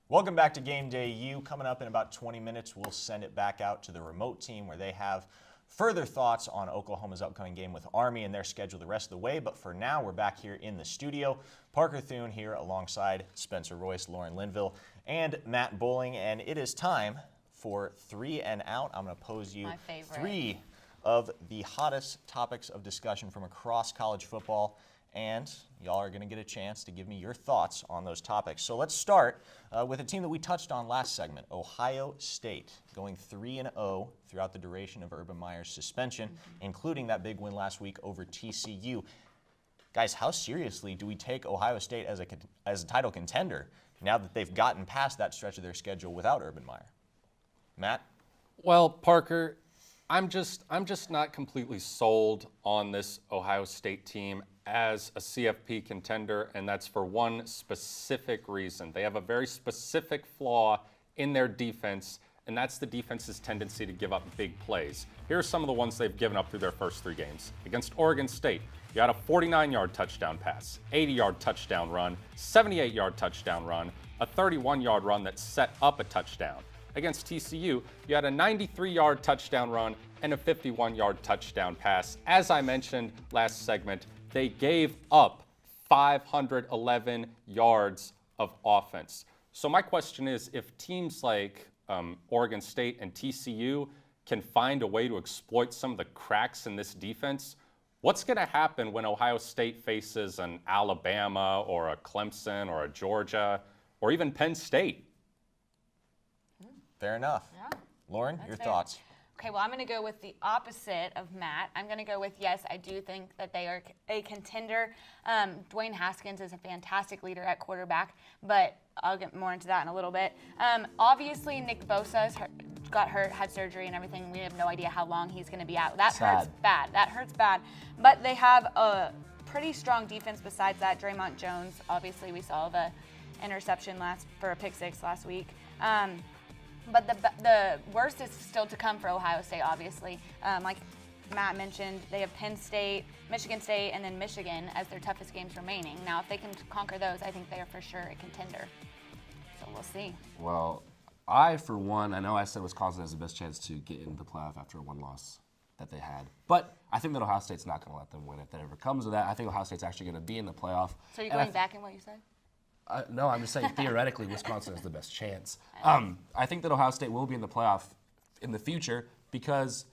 Welcome back to Game Day U. Coming up in about 20 minutes, we'll send it back out to the remote team where they have further thoughts on Oklahoma's upcoming game with Army and their schedule the rest of the way. But for now, we're back here in the studio. Parker Thune here alongside Spencer Royce, Lauren Linville, and Matt Bowling. And it is time for 3 and Out. I'm going to pose you My favorite. 3 of the hottest topics of discussion from across college football, and y'all are going to get a chance to give me your thoughts on those topics. So let's start with a team that we touched on last segment, Ohio State, going 3-0 throughout the duration of Urban Meyer's suspension, including that big win last week over TCU. Guys, how seriously do we take Ohio State as a title contender now that they've gotten past that stretch of their schedule without Urban Meyer? Matt? Well, Parker, I'm just not completely sold on this Ohio State team as a CFP contender, and that's for one specific reason. They have a very specific flaw in their defense, and that's the defense's tendency to give up big plays. Here are some of the ones they've given up through their first 3 games. Against Oregon State, you had a 49-yard touchdown pass, 80-yard touchdown run, 78-yard touchdown run, a 31-yard run that set up a touchdown. Against TCU, you had a 93-yard touchdown run and a 51-yard touchdown pass. As I mentioned last segment, they gave up 511 yards of offense. So my question is, if teams like Oregon State and TCU can find a way to exploit some of the cracks in this defense, what's going to happen when Ohio State faces an Alabama or a Clemson or a Georgia or even Penn State? Fair enough. Yeah. Lauren, That's your fair. thoughts? Okay, well, I'm going to go with the opposite of Matt. I'm going to go with, yes, I do think that they are a contender. Dwayne Haskins is a fantastic leader at quarterback, but I'll get more into that in a little bit. Obviously, Nick Bosa got hurt, had surgery and everything. We have no idea how long he's going to be out. That hurts bad. That hurts bad. But they have a pretty strong defense besides that. Draymond Jones, obviously, we saw the interception for a pick 6 last week. But the worst is still to come for Ohio State, obviously. Like Matt mentioned, they have Penn State, Michigan State, and then Michigan as their toughest games remaining. Now, if they can conquer those, I think they are for sure a contender. So we'll see. Well, I, for one, I know I said Wisconsin has the best chance to get into the playoff after a 1 loss that they had. But I think that Ohio State's not going to let them win. If that ever comes to that, I think Ohio State's actually going to be in the playoff. So you're going back in what you said? No, I'm just saying theoretically Wisconsin has the best chance. I think that Ohio State will be in the playoff in the future because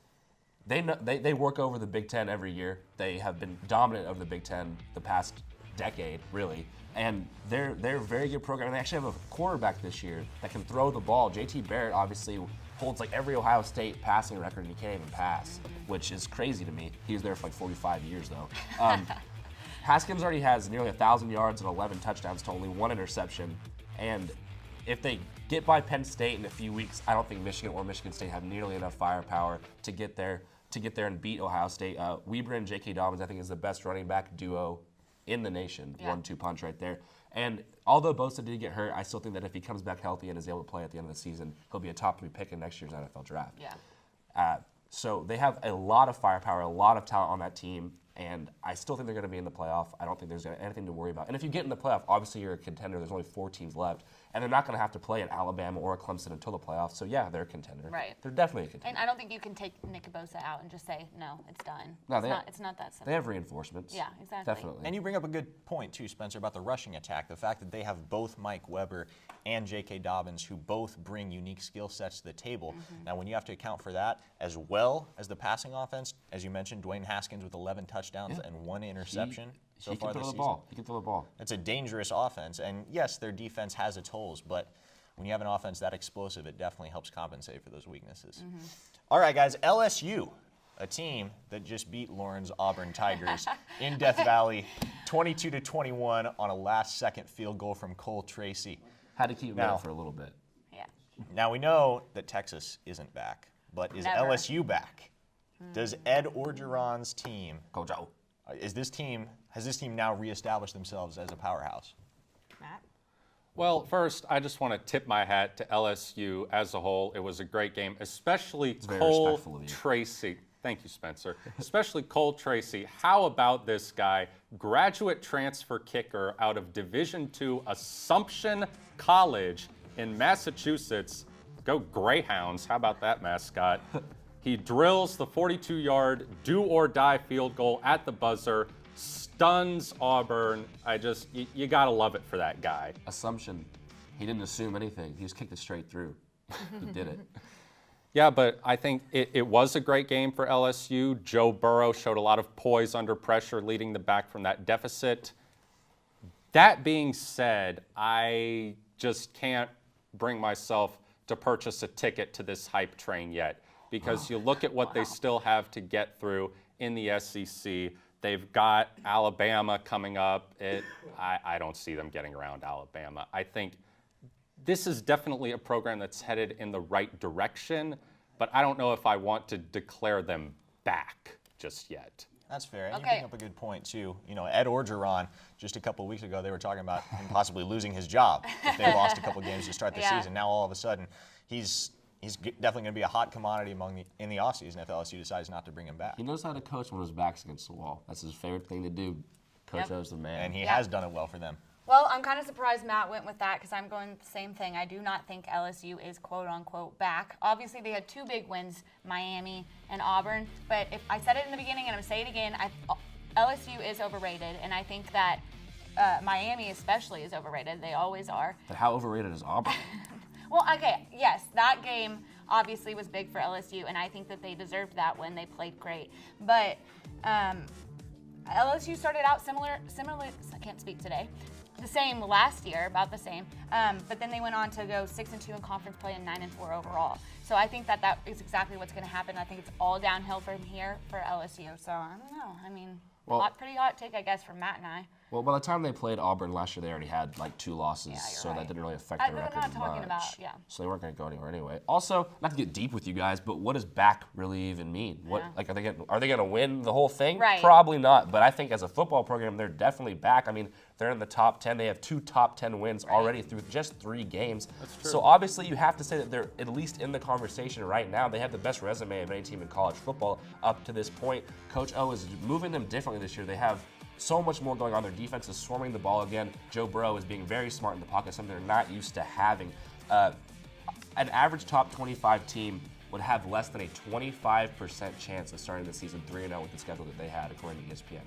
they work over the Big Ten every year. They have been dominant over the Big Ten the past decade, really. And they're a very good program. And they actually have a quarterback this year that can throw the ball. JT Barrett obviously holds like every Ohio State passing record, and he can't even pass, which is crazy to me. He was there for like 45 years, though. Haskins already has nearly 1,000 yards and 11 touchdowns to only 1 interception. And if they get by Penn State in a few weeks, I don't think Michigan or Michigan State have nearly enough firepower to get there and beat Ohio State. Weber and J.K. Dobbins, I think, is the best running back duo in the nation. Yeah. 1-2 punch right there. And although Bosa did get hurt, I still think that if he comes back healthy and is able to play at the end of the season, he'll be a top 3 pick in next year's NFL draft. Yeah. So they have a lot of firepower, a lot of talent on that team. And I still think they're going to be in the playoff. I don't think there's anything to worry about. And if you get in the playoff, obviously you're a contender. There's only 4 teams left. And they're not going to have to play an Alabama or a Clemson until the playoffs. So, yeah, they're a contender. Right. They're definitely a contender. And I don't think you can take Nick Bosa out and just say, no, it's done. No, it's not that simple. They have reinforcements. Yeah, exactly. Definitely. And you bring up a good point, too, Spencer, about the rushing attack. The fact that they have both Mike Weber and J.K. Dobbins, who both bring unique skill sets to the table. Mm-hmm. Now, when you have to account for that, as well as the passing offense, as you mentioned, Dwayne Haskins with 11 touchdowns and 1 interception so far this season. He can throw the ball. It's a dangerous offense. And, yes, their defense has its holes, but when you have an offense that explosive, it definitely helps compensate for those weaknesses. Mm-hmm. All right, guys, LSU, a team that just beat Lauren's Auburn Tigers in Death Valley, 22-21 on a last-second field goal from Cole Tracy. Had to keep him out for a little bit. Yeah. Now, we know that Texas isn't back, but is Never. LSU back? Does Ed Orgeron's team, Coach O, has this team now reestablished themselves as a powerhouse? Matt? Well, first, I just want to tip my hat to LSU as a whole. It was a great game, especially Cole Tracy. Thank you, Spencer. Especially Cole Tracy. How about this guy? Graduate transfer kicker out of Division II Assumption College in Massachusetts. Go Greyhounds. How about that mascot? He drills the 42-yard do-or-die field goal at the buzzer, stuns Auburn. You got to love it for that guy. Assumption. He didn't assume anything. He just kicked it straight through. He did it. Yeah, but I think it was a great game for LSU. Joe Burrow showed a lot of poise under pressure, leading them back from that deficit. That being said, I just can't bring myself to purchase a ticket to this hype train yet, because you look at what they still have to get through in the SEC. They've got Alabama coming up. I don't see them getting around Alabama. I think this is definitely a program that's headed in the right direction, but I don't know if I want to declare them back just yet. That's fair. And you bring up a good point, too. You know, Ed Orgeron, just a couple of weeks ago, they were talking about him possibly losing his job if they lost a couple games to start the season. Now, all of a sudden, he's definitely going to be a hot commodity in the offseason if LSU decides not to bring him back. He knows how to coach when his back's against the wall. That's his favorite thing to do. Coach O's the man. And he has done it well for them. Well, I'm kind of surprised Matt went with that because I'm going the same thing. I do not think LSU is quote-unquote back. Obviously, they had two big wins, Miami and Auburn. But if I said it in the beginning and I'm going to say it again, LSU is overrated. And I think that Miami especially is overrated. They always are. But how overrated is Auburn? Well, okay, yes, that game obviously was big for LSU, and I think that they deserved that win. They played great. But LSU started out similarly, I can't speak today, the same last year, about the same. But then they went on to go 6-2 in conference play and 9-4 overall. So I think that is exactly what's going to happen. I think it's all downhill from here for LSU. So I don't know. I mean, pretty hot take, I guess, from Matt and I. Well, by the time they played Auburn last year, they already had like 2 losses, so that didn't really affect their record much. So they weren't going to go anywhere anyway. Also, not to get deep with you guys, but what does back really even mean? What like are they going to win the whole thing? Right. Probably not. But I think as a football program, they're definitely back. I mean, they're in the top 10. They have 2 top 10 wins already through just 3 games. That's true. So obviously, you have to say that they're at least in the conversation right now. They have the best resume of any team in college football up to this point. Coach O is moving them differently this year. They have so much more going on. Their defense is swarming the ball again. Joe Burrow is being very smart in the pocket, something they're not used to having. An average top 25 team would have less than a 25% chance of starting the season 3-0 with the schedule that they had, according to ESPN.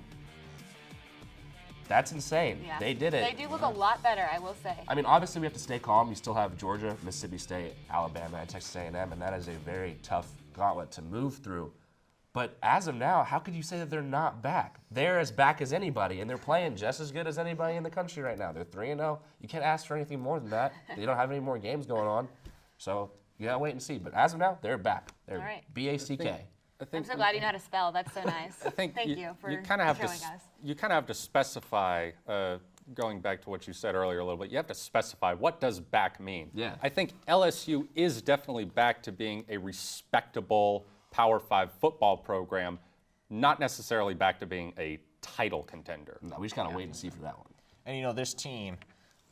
That's insane. Yeah. They did it. They do look a lot better, I will say. I mean, obviously we have to stay calm. You still have Georgia, Mississippi State, Alabama, and Texas A&M, and that is a very tough gauntlet to move through. But as of now, how could you say that they're not back? They're as back as anybody, and they're playing just as good as anybody in the country right now. They're 3-0. You can't ask for anything more than that. They don't have any more games going on. So you gotta wait and see. But as of now, they're back. They're All right. B-A-C-K. I'm so glad you know how to spell. That's so nice. Thank you for you kind of have showing to, us. You kind of have to specify, going back to what you said earlier a little bit, you have to specify what does back mean. Yeah. I think LSU is definitely back to being a respectable Power 5 football program, not necessarily back to being a title contender. No, we just gotta wait and see for that one. And you know, this team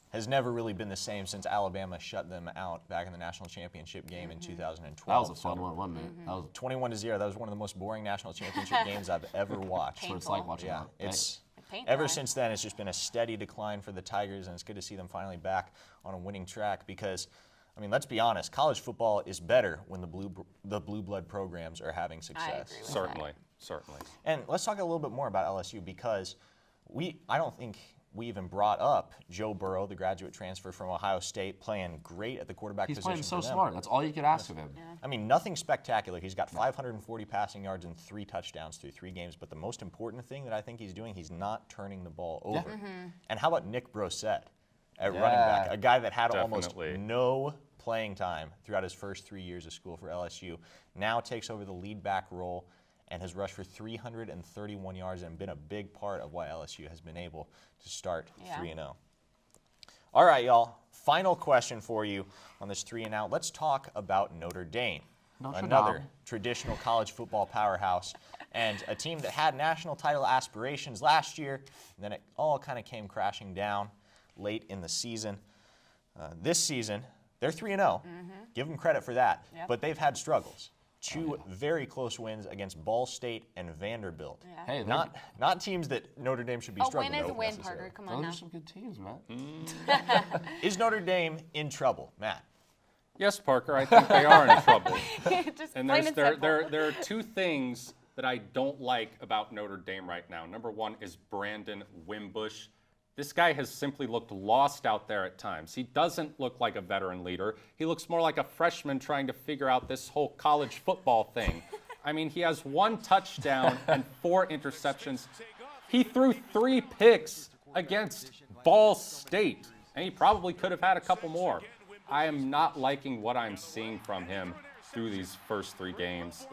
has never really been the same since Alabama shut them out back in the national championship game in 2012. That was a fun one, wasn't it? That was 21-0. That was one of the most boring national championship games I've ever watched. what it's like watching Yeah, that. it's Paint ever dry. since then it's just been a steady decline for the Tigers, and it's good to see them finally back on a winning track because, I mean, let's be honest, college football is better when the blue blood programs are having success. agree with Certainly. And let's talk a little bit more about LSU because I don't think we even brought up Joe Burrow, the graduate transfer from Ohio State, playing great at the quarterback He's position. playing so for them. smart. That's all you could ask of him. I mean, nothing spectacular. He's got 540 passing yards and 3 touchdowns through 3 games. But the most important thing that I think he's doing, he's not turning the ball over. And how about Nick Brossette at running back, a guy that had almost no playing time throughout his first 3 years of school for LSU, now takes over the lead back role and has rushed for 331 yards and been a big part of why LSU has been able to start 3-0. All right, y'all. Final question for you on this 3-and-out. Let's talk about Notre Dame, another traditional college football powerhouse, and a team that had national title aspirations last year, and then it all kind of came crashing down late in the season. This season, they're 3-0. Give them credit for that. But they've had struggles. 2 very close wins against Ball State and Vanderbilt. Hey, not teams that Notre Dame should be A struggling win is a over win, necessarily. Parker. Come on Those now. are some good teams, man. Is Notre Dame in trouble, Matt? Yes, Parker, I think they are in trouble. Just And plain and there simple. are 2 things that I don't like about Notre Dame right now. Number 1 is Brandon Wimbush. This guy has simply looked lost out there at times. He doesn't look like a veteran leader. He looks more like a freshman trying to figure out this whole college football thing. I mean, he has 1 touchdown and 4 interceptions. He threw 3 picks against Ball State, and he probably could have had a couple more. I am not liking what I'm seeing from him through these first 3 games.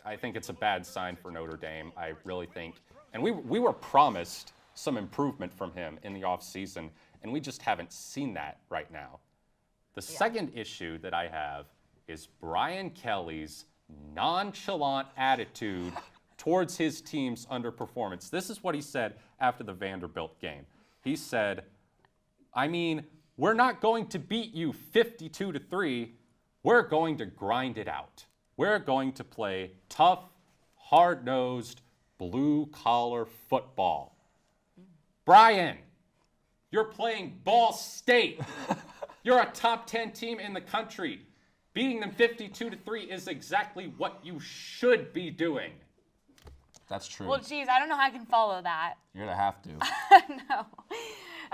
I think it's a bad sign for Notre Dame. I really think. And we were promised some improvement from him in the offseason, and we just haven't seen that right now. The second issue that I have is Brian Kelly's nonchalant attitude towards his team's underperformance. This is what he said after the Vanderbilt game. He said, I mean, we're not going to beat you 52-3. We're going to grind it out. We're going to play tough, hard-nosed, blue-collar football. Brian, you're playing Ball State. You're a top 10 team in the country. Beating them 52-3 is exactly what you should be doing. That's true. Well, geez, I don't know how I can follow that. You're going to have to. No.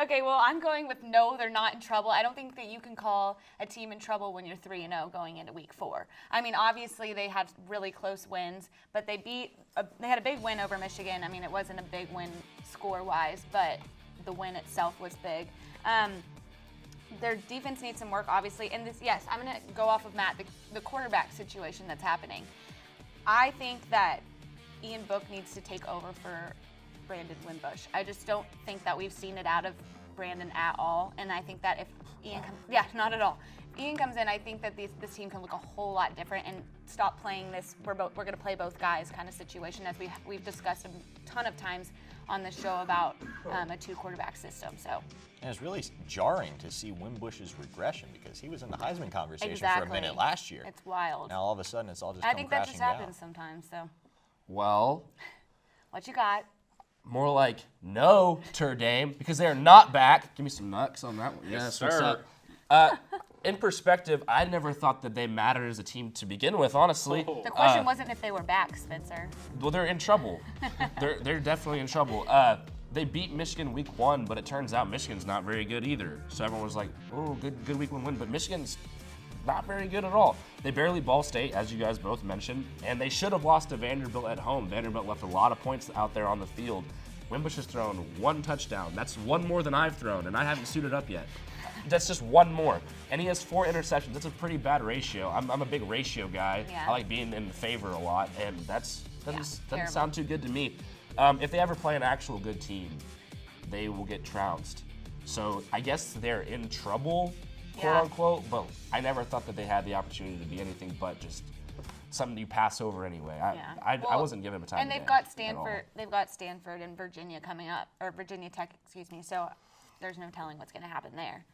Okay, well, I'm going with no, they're not in trouble. I don't think that you can call a team in trouble when you're 3-0 going into week 4. I mean, obviously they had really close wins, but they had a big win over Michigan. I mean, it wasn't a big win score-wise, but the win itself was big. Their defense needs some work, obviously. And this, yes, I'm going to go off of Matt, the quarterback situation that's happening. I think that Ian Book needs to take over for Brandon Wimbush. I just don't think that we've seen it out of Brandon at all. And I think that if Ian comes, not at all. Ian comes in, I think that this team can look a whole lot different and stop playing this we're going to play both guys kind of situation, as we've discussed a ton of times on the show about a 2-quarterback system. So. And it's really jarring to see Wimbush's regression, because he was in the Heisman conversation Exactly. for a minute last year. It's wild. Now all of a sudden it's all just I come think that crashing just down. happens sometimes. So. Well, What you got? more like no, Dame, because they're not back. Give me some nuts on that one. Yes, what's sir. up. In perspective, I never thought that they mattered as a team to begin with, honestly. The question wasn't if they were back, Spencer. Well, they're in trouble. They're definitely in trouble. They beat Michigan week 1, but it turns out Michigan's not very good either. So everyone was like, oh, good week 1 win. But Michigan's not very good at all. They barely Ball State, as you guys both mentioned, and they should have lost to Vanderbilt at home. Vanderbilt left a lot of points out there on the field. Wimbush has thrown 1 touchdown. That's 1 more than I've thrown, and I haven't suited up yet. That's just 1 more. And he has 4 interceptions. That's a pretty bad ratio. I'm a big ratio guy. Yeah. I like being in favor a lot, and that doesn't sound too good to me. If they ever play an actual good team, they will get trounced. So I guess they're in trouble, quote unquote, but I never thought that they had the opportunity to be anything but just something you pass over anyway. I wasn't giving them a time. And they've got Stanford and Virginia coming up, or Virginia Tech, excuse me. So there's no telling what's going to happen there.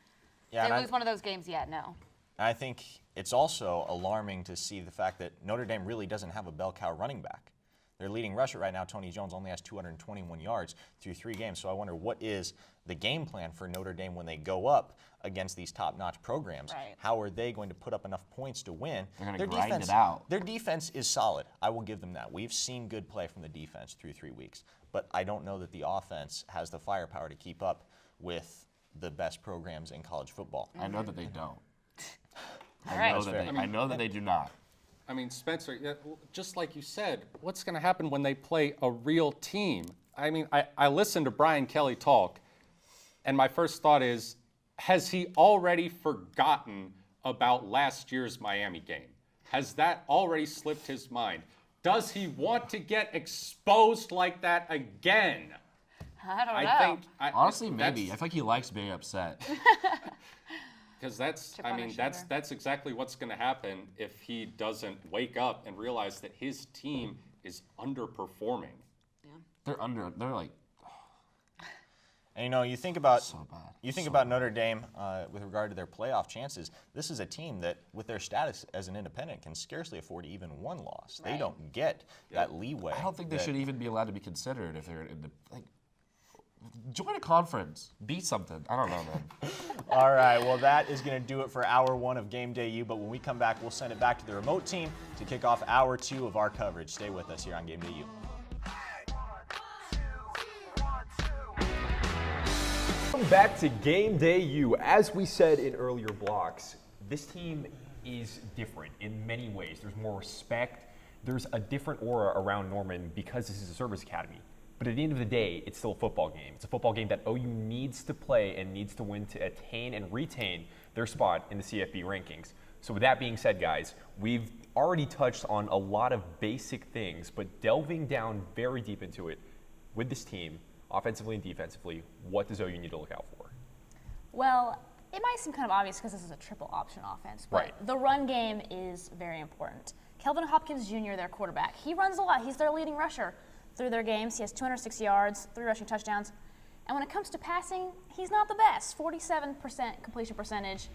Yeah, If they lose one of those games yet, no. I think it's also alarming to see the fact that Notre Dame really doesn't have a bell cow running back. Their leading rusher right now, Tony Jones, only has 221 yards through 3 games. So I wonder, what is the game plan for Notre Dame when they go up against these top-notch programs? Right. How are they going to put up enough points to win? They're going to grind it out. Their defense is solid. I will give them that. We've seen good play from the defense through 3 weeks. But I don't know that the offense has the firepower to keep up with the best programs in college football. I know that they don't. All I know that they do not. I mean, Spencer, just like you said, what's going to happen when they play a real team? I mean, I listened to Brian Kelly talk, and my first thought is, has he already forgotten about last year's Miami game? Has that already slipped his mind? Does he want to get exposed like that again? I don't know. Honestly, maybe. I feel like he likes being upset. Because that's exactly what's going to happen if he doesn't wake up and realize that his team is underperforming. Yeah. They're like. And you think about bad. Notre Dame with regard to their playoff chances. This is a team that, with their status as an independent, can scarcely afford even 1 loss. Right. They don't get that leeway. I don't think they should even be allowed to be considered if they're join a conference, beat something. I don't know, man. All right, well, that is going to do it for hour 1 of Game Day U. But when we come back, we'll send it back to the remote team to kick off hour 2 of our coverage. Stay with us here on Game Day U. Welcome back to Game Day U. As we said in earlier blocks, this team is different in many ways. There's more respect. There's a different aura around Norman because this is a service academy. But at the end of the day, it's still a football game. It's a football game that OU needs to play and needs to win to attain and retain their spot in the CFB rankings. So with that being said, guys, we've already touched on a lot of basic things, but delving down very deep into it with this team, offensively and defensively, what does OU need to look out for? Well, it might seem kind of obvious because this is a triple option offense, but the run game is very important. Kelvin Hopkins Jr., their quarterback, he runs a lot. He's their leading rusher through their games. He has 206 yards, 3 rushing touchdowns. And when it comes to passing, he's not the best, 47% completion percentage.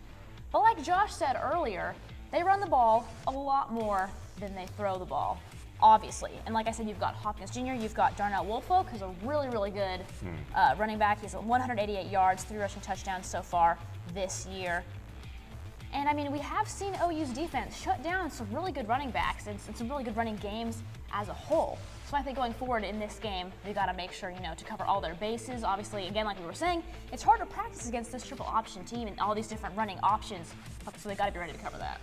But like Josh said earlier, they run the ball a lot more than they throw the ball, obviously. And like I said, you've got Hopkins Jr., you've got Darnell Woolfolk, who's a really, really good running back. He's 188 yards, 3 rushing touchdowns so far this year. And I mean, we have seen OU's defense shut down some really good running backs and some really good running games as a whole. So I think going forward in this game, they got to make sure, to cover all their bases. Obviously, again, like we were saying, it's hard to practice against this triple option team and all these different running options. So they got to be ready to cover that.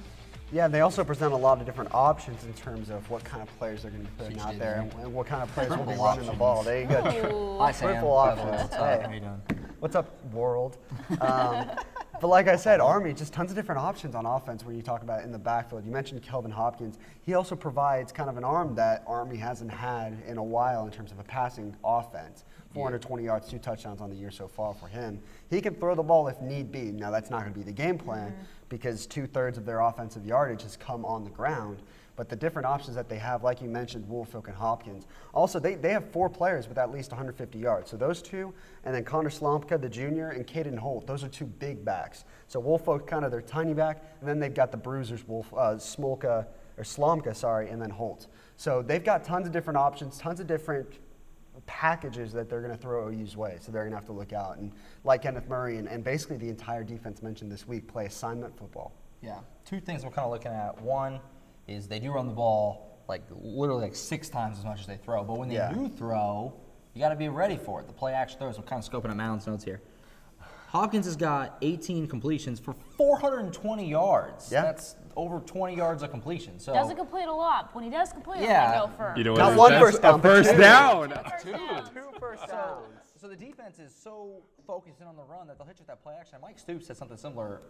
Yeah, they also present a lot of different options in terms of what kind of players they're going to be putting out there and what kind of players will be running the ball. There you go. Hi, Sam. Triple options. What's up? How you doing? What's up, world? But like I said, Army, just tons of different options on offense when you talk about it in the backfield. You mentioned Kelvin Hopkins. He also provides kind of an arm that Army hasn't had in a while in terms of a passing offense. 420 yards, 2 touchdowns on the year so far for him. He can throw the ball if need be. Now, that's not going to be the game plan because 2/3 of their offensive yardage has come on the ground. But the different options that they have, like you mentioned, Woolfolk and Hopkins. Also, they have 4 players with at least 150 yards. So those two, and then Connor Slomka, the junior, and Caden Holt. Those are 2 big backs. So Woolfolk kind of their tiny back, and then they've got the bruisers, Slomka, and then Holt. So they've got tons of different options, tons of different packages that they're going to throw OU's way. So they're going to have to look out. And like Kenneth Murray and basically the entire defense mentioned this week, play assignment football. Yeah. 2 things we're kind of looking at. One is they do run the ball literally 6 times as much as they throw. But when they do throw, you got to be ready for it. The play action throws. I'm kind of scoping at Mound's notes here. Hopkins has got 18 completions for 420 yards. Yeah. That's over 20 yards of completion. So doesn't complete a lot, but when he does complete, they go for not 1 first down, first down. 2 first downs. So the defense is so focused in on the run that they'll hit you with that play action. Mike Stoops said something similar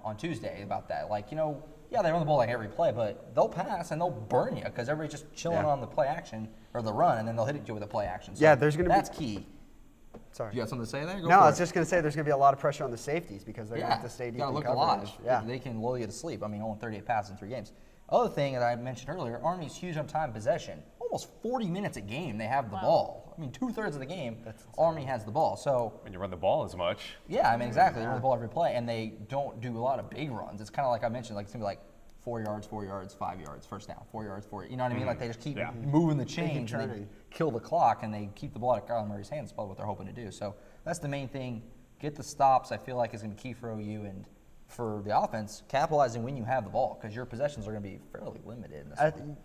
on Tuesday about that. They run the ball every play, but they'll pass and they'll burn you because everybody's just chilling on the play action or the run, and then they'll hit you with a play action. So there's going to that's key. Sorry. You got something to say there? No, I was just going to say there's going to be a lot of pressure on the safeties because they're going to have to stay deep in look coverage. Alive. Yeah. They can lull you to sleep. I mean, only 38 passes in 3 games. Other thing that I mentioned earlier, Army's huge on time possession. Almost 40 minutes a game they have the ball. I mean, 2/3 of the game, Army has the ball. So when you run the ball as much. Yeah, I mean, exactly. They run the ball every play, and they don't do a lot of big runs. It's kind of like I mentioned, it's going to be 4 yards, 4 yards, 5 yards, first down, 4 yards, 4 yards. You know what I mean? They just keep moving the chains and they kill the clock, and they keep the ball out of Kyler Murray's hands. That's probably what they're hoping to do. So that's the main thing. Get the stops, I feel like, is going to be key for OU. And for the offense, capitalizing when you have the ball because your possessions are going to be fairly limited.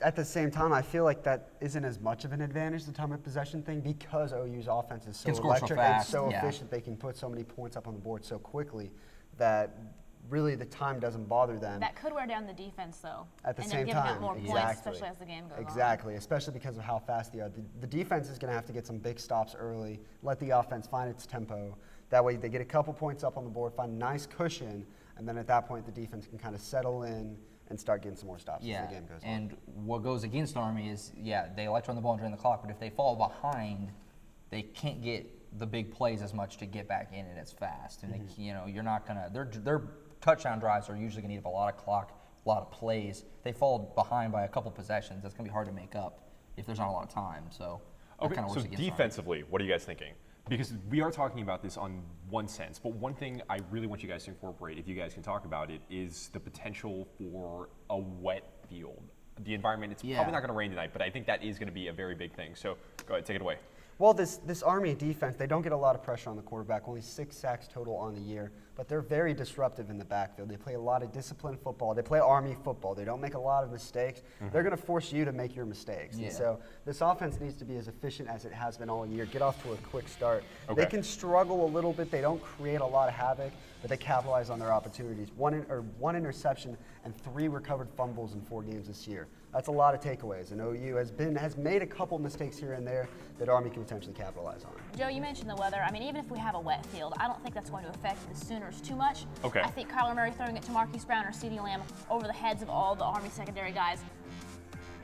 At the same time, I feel like that isn't as much of an advantage, the time of possession thing, because OU's offense is so electric and so efficient. They can put so many points up on the board so quickly that really the time doesn't bother them. That could wear down the defense, though. At the and same then time, giving up more points, especially as the game goes on. Exactly, especially because of how fast they are. The defense is going to have to get some big stops early, let the offense find its tempo. That way they get a couple points up on the board, find a nice cushion, and then at that point the defense can kind of settle in and start getting some more stops as the game goes on. And what goes against Army is, they like to run the ball during the clock, but if they fall behind, they can't get the big plays as much to get back in it as fast. And you're not going to – their touchdown drives are usually going to eat up a lot of clock, a lot of plays. They fall behind by a couple possessions. That's going to be hard to make up if there's not a lot of time. So that kind of works against defensively, Army. What are you guys thinking? Because we are talking about this on one sense, but one thing I really want you guys to incorporate, if you guys can talk about it, is the potential for a wet field. The environment, it's probably not going to rain tonight, but I think that is going to be a very big thing. So go ahead, take it away. Well, this Army defense, they don't get a lot of pressure on the quarterback, only 6 sacks total on the year, but they're very disruptive in the backfield. They play a lot of disciplined football. They play Army football. They don't make a lot of mistakes. They're going to force you to make your mistakes. Yeah. And so this offense needs to be as efficient as it has been all year. Get off to a quick start. Okay. They can struggle a little bit. They don't create a lot of havoc, but they capitalize on their opportunities. One interception and 3 recovered fumbles in 4 games this year. That's a lot of takeaways, and OU has made a couple mistakes here and there that Army can potentially capitalize on. Joe, you mentioned the weather. I mean, even if we have a wet field, I don't think that's going to affect the Sooners too much. Okay. I think Kyler Murray throwing it to Marquise Brown or CeeDee Lamb over the heads of all the Army secondary guys,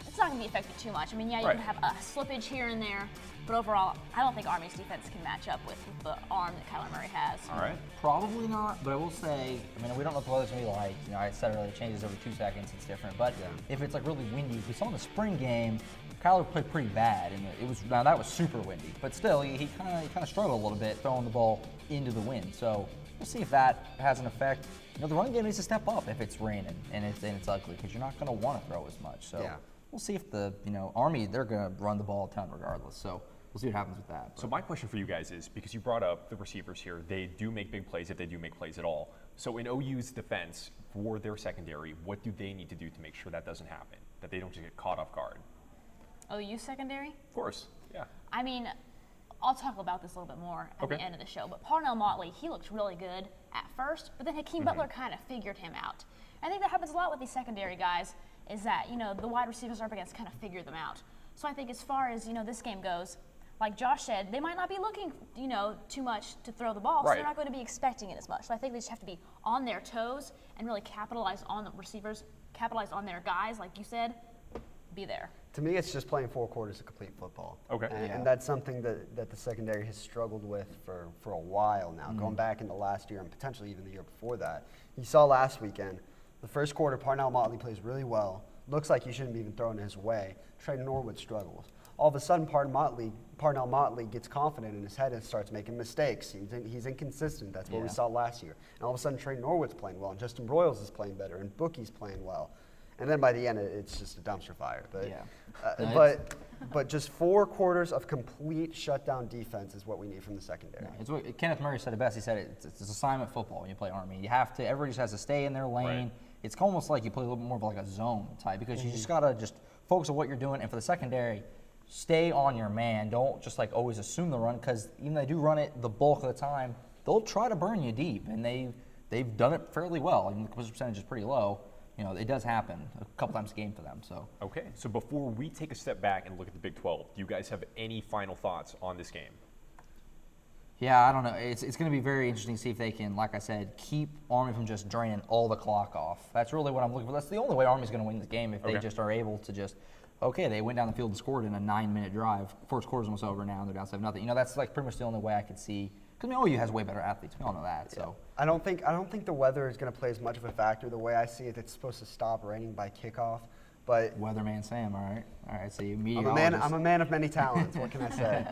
it's not going to be affected too much. I mean, yeah, you Right. can have a slippage here and there, but overall, I don't think Army's defense can match up with the arm that Kyler Murray has. All right. Probably not, but I will say, I mean, we don't know what the weather's going to be like. You know, I said earlier, it changes every 2 seconds, it's different. But if it's like really windy, we saw in the spring game, Kyler played pretty bad, and now that was super windy. But still, he kind of struggled a little bit throwing the ball into the wind. So we'll see if that has an effect. You know, the run game needs to step up if it's raining and it's ugly, because you're not going to want to throw as much. So we'll see if the Army, they're going to run the ball a ton regardless. So we'll see what happens with that. So my question for you guys is, because you brought up the receivers here, they do make big plays if they do make plays at all. So in OU's defense for their secondary, what do they need to do to make sure that doesn't happen, that they don't just get caught off guard? OU secondary? Of course, yeah. I mean, I'll talk about this a little bit more at the end of the show, but Parnell Motley, he looked really good at first, but then Hakeem Butler kind of figured him out. I think that happens a lot with these secondary guys, is that, the wide receivers are up against kind of figure them out. So I think as far as, this game goes, like Josh said, they might not be looking, too much to throw the ball, so they're not going to be expecting it as much. So I think they just have to be on their toes and really capitalize on the receivers, capitalize on their guys, like you said, be there. To me, it's just playing 4 quarters of complete football. Okay. And that's something that the secondary has struggled with for a while now, going back into last year and potentially even the year before that. You saw last weekend, the first quarter, Parnell Motley plays really well. Looks like he shouldn't be even thrown his way. Trey Norwood struggles. All of a sudden, Parnell Motley gets confident in his head and starts making mistakes. He's inconsistent. That's what we saw last year. And all of a sudden, Trey Norwood's playing well, and Justin Broyles is playing better, and Bookie's playing well. And then by the end, it's just a dumpster fire. But just 4 quarters of complete shutdown defense is what we need from the secondary. Yeah, it's what Kenneth Murray said it best. He said it's assignment football when you play Army. You have to, everybody just has to stay in their lane. Right. It's almost like you play a little bit more of like a zone type, because you just got to just focus on what you're doing. And for the secondary, stay on your man. Don't just like always assume the run, because even though they do run it the bulk of the time, they'll try to burn you deep. And they've done it fairly well. I mean, the completion percentage is pretty low. It does happen a couple times a game for them. So Okay, so before we take a step back and look at the Big 12, do you guys have any final thoughts on this game? yeah, I don't know. It's going to be very interesting to see if they can, like I said, keep Army from just draining all the clock off. That's really what I'm looking for. That's the only way Army's going to win this game, if they just are able to just, they went down the field and scored in a 9-minute drive. First quarter's almost over now, and they're down 7-0. That's like pretty much the only way I could see. Because OU has way better athletes. We all know that. So I don't think the weather is going to play as much of a factor. The way I see it, it's supposed to stop raining by kickoff. But Weatherman Sam, all right. So I'm a man of many talents. What can I say?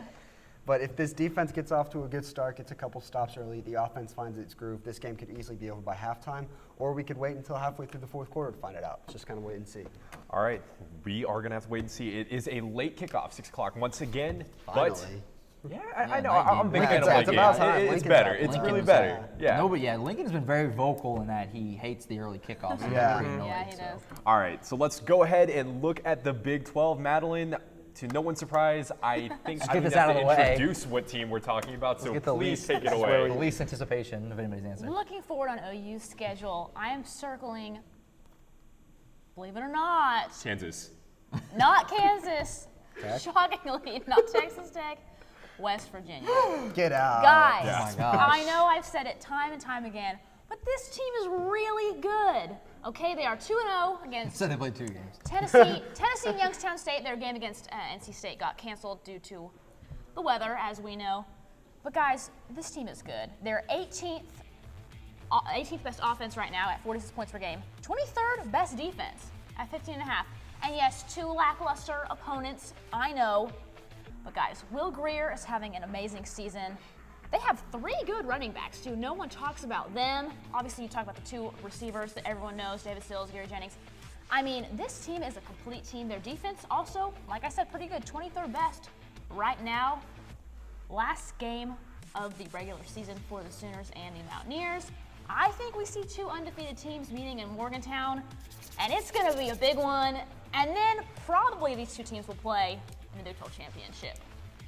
But if this defense gets off to a good start, gets a couple stops early, the offense finds its groove, this game could easily be over by halftime, or we could wait until halfway through the 4th quarter to find it out. Just kind of wait and see. All right, we are going to have to wait and see. It is a late kickoff, 6 o'clock once again. Finally. But I know. I'm a big fan of late it's about time. games. It's Lincoln's better. back. It's Lincoln really was better. Yeah. No, but Lincoln's been very vocal in that he hates the early kickoffs. He's pretty annoyed, Yeah, he does. All right, so let's go ahead and look at the Big 12. Madeline, to no one's surprise, I think Just I get don't this even out have of to the way. introduce what team we're talking about, so Get the please least, take it away. The least anticipation of anybody's answer. Looking forward on OU's schedule, I am circling, believe it or not, Kansas. not Kansas, shockingly, not Texas Tech, West Virginia. Get out. Guys, Oh my gosh. I know I've said it time and time again, but this team is really good. Okay, they are 2-0 against So they played 2 games. Tennessee and Youngstown State. Their game against NC State got canceled due to the weather, as we know. But guys, this team is good. They're 18th best offense right now at 46 points per game. 23rd best defense at 15.5. And yes, 2 lackluster opponents, I know. But guys, Will Greer is having an amazing season. They have 3 good running backs, too. No one talks about them. Obviously, you talk about the 2 receivers that everyone knows, David Sills, Gary Jennings. I mean, this team is a complete team. Their defense also, like I said, pretty good. 23rd best right now. last game of the regular season for the Sooners and the Mountaineers. I think we see 2 undefeated teams meeting in Morgantown, and it's going to be a big one. And then probably these 2 teams will play in the Big 12 Championship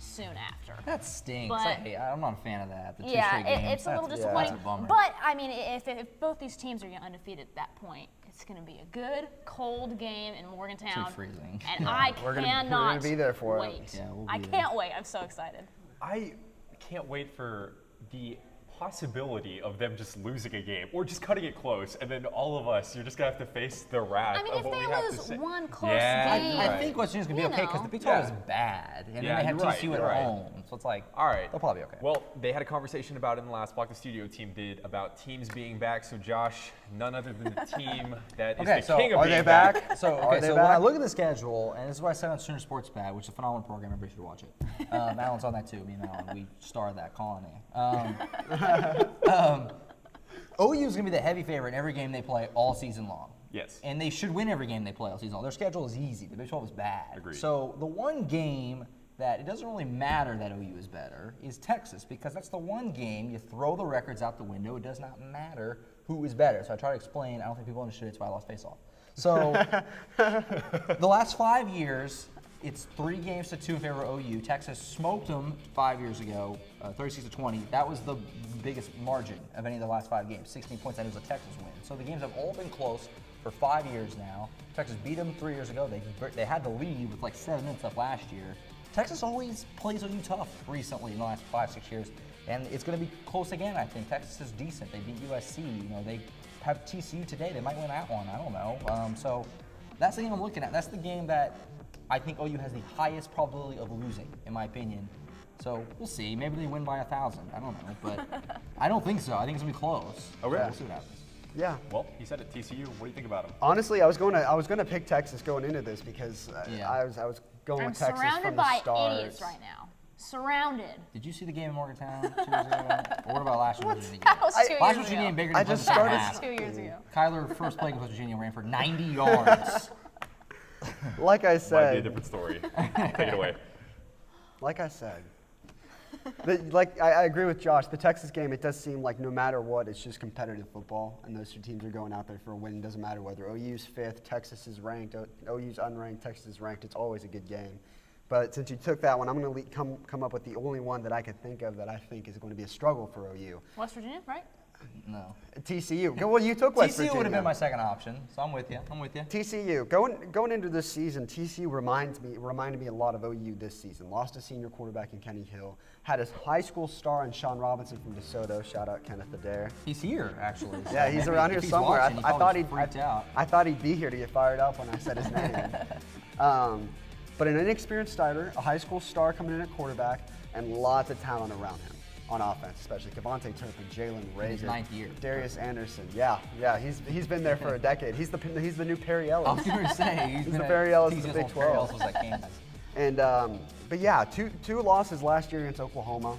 soon after. That stinks. But, I'm not a fan of that. The 2 yeah, straight games. it's a little That's disappointing. a bummer. But, I mean, if both these teams are undefeated at that point, it's going to be a good, cold game in Morgantown. Too freezing. And I cannot we're gonna be there for it. wait. Yeah, we'll be I can't wait. I'm so excited. I can't wait for the possibility of them just losing a game or just cutting it close, and then all of us, you're just gonna have to face the wrath I mean, of if what we they have to lose say. one close Yeah, game, I think West Virginia's going to be okay because the Big 12 is bad. And then they have you're right, TCU at you're right. home. So it's like, All right. they'll probably be okay. Well, they had a conversation about it in the last block. The studio team did about teams being back. So Josh, none other than the team that is Okay, the so king of are being they back? So, Are okay, they so when I back? look at the schedule, and this is what I said on Sooner Sports Bad, which is a phenomenal program, everybody should watch it. Alan's on that too, me and Alan. We starred that colony. OU is going to be the heavy favorite in every game they play all season long. Yes. And they should win every game they play all season long. Their schedule is easy. The Big 12 is bad. Agreed. So the one game that it doesn't really matter that OU is better is Texas, because that's the one game you throw the records out the window. It does not matter who is better. So I try to explain. I don't think people understood it, so I lost face off. So the last 5 years, it's 3 games to 2 in favor of OU. Texas smoked them 5 years ago, 36-20. That was the biggest margin of any of the last 5 games, 16 points, and it was a Texas win. So the games have all been close for 5 years now. Texas beat them 3 years ago. They had the lead with like 7 minutes left last year. Texas always plays OU tough recently in the last 5-6 years, and it's going to be close again, I think. Texas is decent. They beat USC. You know, they have TCU today. They might win that one. I don't know. So that's the game I'm looking at. That's the game that I think OU has the highest probability of losing, in my opinion. So we'll see. Maybe they win by 1,000. I don't know, but I don't think so. I think it's gonna be close. Oh, really? So we'll see what happens. Yeah. Well, he said it. TCU. What do you think about him? Honestly, I was gonna pick Texas going into this because I was going I'm with Texas surrounded from the by start. idiots right now. Surrounded. Did you see the game in Morgantown 2 years ago? Or what about last year's Virginia game? That was 2 years Last ago. Virginia game bigger I than just the second started- half. 2 years ago. Kyler first play with West Virginia ran for 90 yards. Like I Might be a said, different story. Take it away. like I said, I agree with Josh. The Texas game, it does seem like no matter what, it's just competitive football, and those 2 teams are going out there for a win. It doesn't matter whether OU's 5th, Texas is ranked, OU's unranked, Texas is ranked. It's always a good game. But since you took that one, I'm going to come up with the only one that I could think of that I think is going to be a struggle for OU. West Virginia, right? No. TCU. Well, you took West Virginia. TCU would have been my second option, so I'm with you. TCU. Going into this season, TCU reminded me a lot of OU this season. Lost a senior quarterback in Kenny Hill. Had a high school star in Sean Robinson from DeSoto. Shout out Kenneth Adair. He's here, actually. So Yeah, he's maybe around here if he's somewhere. watching, he I thought probably he'd freaked out. I thought he'd be here to get fired up when I said his name. But an inexperienced starter, a high school star coming in at quarterback, and lots of talent around him on offense, especially Kevontae Turpin, Jalen Rager, his 9th year. Darius Anderson. Yeah, he's been there for a decade. He's the new Perry Ellis. I was going to say, He's been the at Perry Ellis of TCU the Big while Perry 12. Ellis was at Kansas. And but yeah, two losses last year against Oklahoma,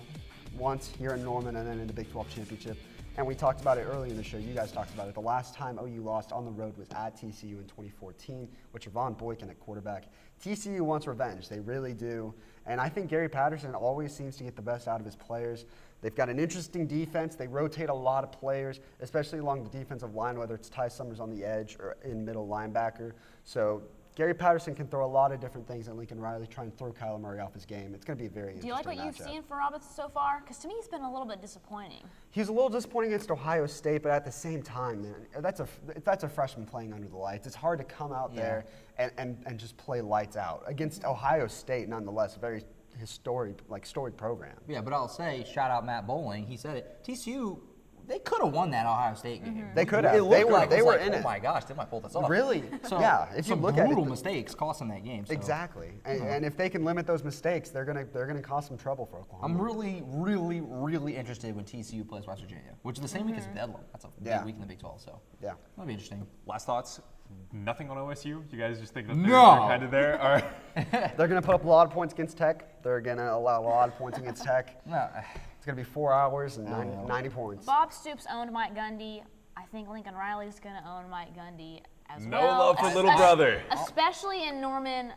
once here in Norman, and then in the Big 12 championship. And we talked about it early in the show. You guys talked about it. The last time OU lost on the road was at TCU in 2014 with Trevon Boykin at quarterback. TCU wants revenge. They really do. And I think Gary Patterson always seems to get the best out of his players. They've got an interesting defense. They rotate a lot of players, especially along the defensive line, whether it's Ty Summers on the edge or in middle linebacker. So Gary Patterson can throw a lot of different things at Lincoln Riley, try and throw Kyler Murray off his game. It's going to be a very Do you like what interesting you've matchup. seen for Robinson so far? Because to me, he's been a little bit disappointing. He was a little disappointing against Ohio State, but at the same time, man, that's a freshman playing under the lights. It's hard to come out there and just play lights out against Ohio State, nonetheless, a very storied program. Yeah, but I'll say, shout out Matt Bowling. He said it. TCU, they could have won that Ohio State game. They could have. It looked They were in oh it. my gosh, they might pull this off. Really? So, yeah. If you some look at brutal it, mistakes cost them that game. So. Exactly. And if they can limit those mistakes, they're gonna cause some trouble for Oklahoma. I'm really, really, really interested when TCU plays West Virginia, which is the same week as Bedlam. That's a big week in the Big 12. So yeah, that'll be interesting. Last thoughts? Nothing on OSU? You guys just think that they're No. kind of there? All right. They're gonna put up a lot of points against Tech. They're gonna allow a lot of points against Tech. No. It's gonna be 4 hours and 90 points. Bob Stoops owned Mike Gundy. I think Lincoln Riley's going to own Mike Gundy as No well. love for little brother. Especially in Norman.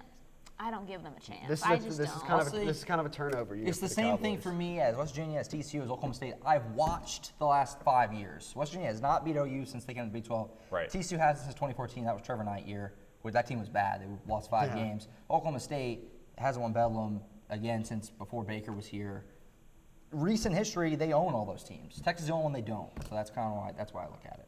I don't give them a chance. This I is just this don't. is kind of a turnover year. It's for the same thing Cowboys. for me as West Virginia, as TCU, as Oklahoma State. I've watched the last 5 years. West Virginia has not beat OU since they came to the Big 12. Right. TCU has since 2014. That was Trevor Knight year. Where that team was bad. They lost 5 games. Oklahoma State hasn't won Bedlam again since before Baker was here. Recent history, they own all those teams. Texas is the only one they don't. So that's kind of why I look at it.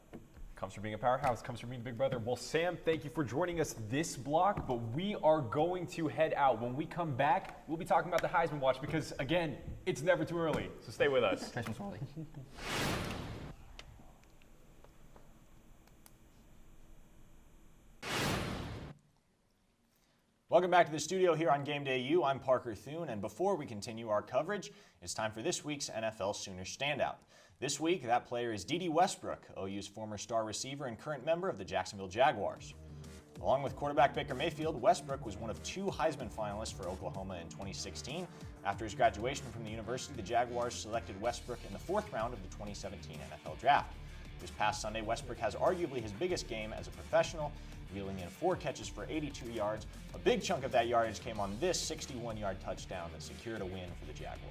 Comes from being a powerhouse, comes from being a big brother. Well, Sam, thank you for joining us this block, but we are going to head out. When we come back, we'll be talking about the Heisman Watch because, again, it's never too early. So stay with us. Trace McSorley. Welcome back to the studio here on GamedayU. I'm Parker Thune, and before we continue our coverage, it's time for this week's NFL Sooner Standout. This week, that player is D.D. Westbrook, OU's former star receiver and current member of the Jacksonville Jaguars. Along with quarterback Baker Mayfield, Westbrook was one of 2 Heisman finalists for Oklahoma in 2016. After his graduation from the university, the Jaguars selected Westbrook in the 4th round of the 2017 NFL Draft. This past Sunday, Westbrook has arguably his biggest game as a professional, reeling in 4 catches for 82 yards. A big chunk of that yardage came on this 61-yard touchdown that secured a win for the Jaguars.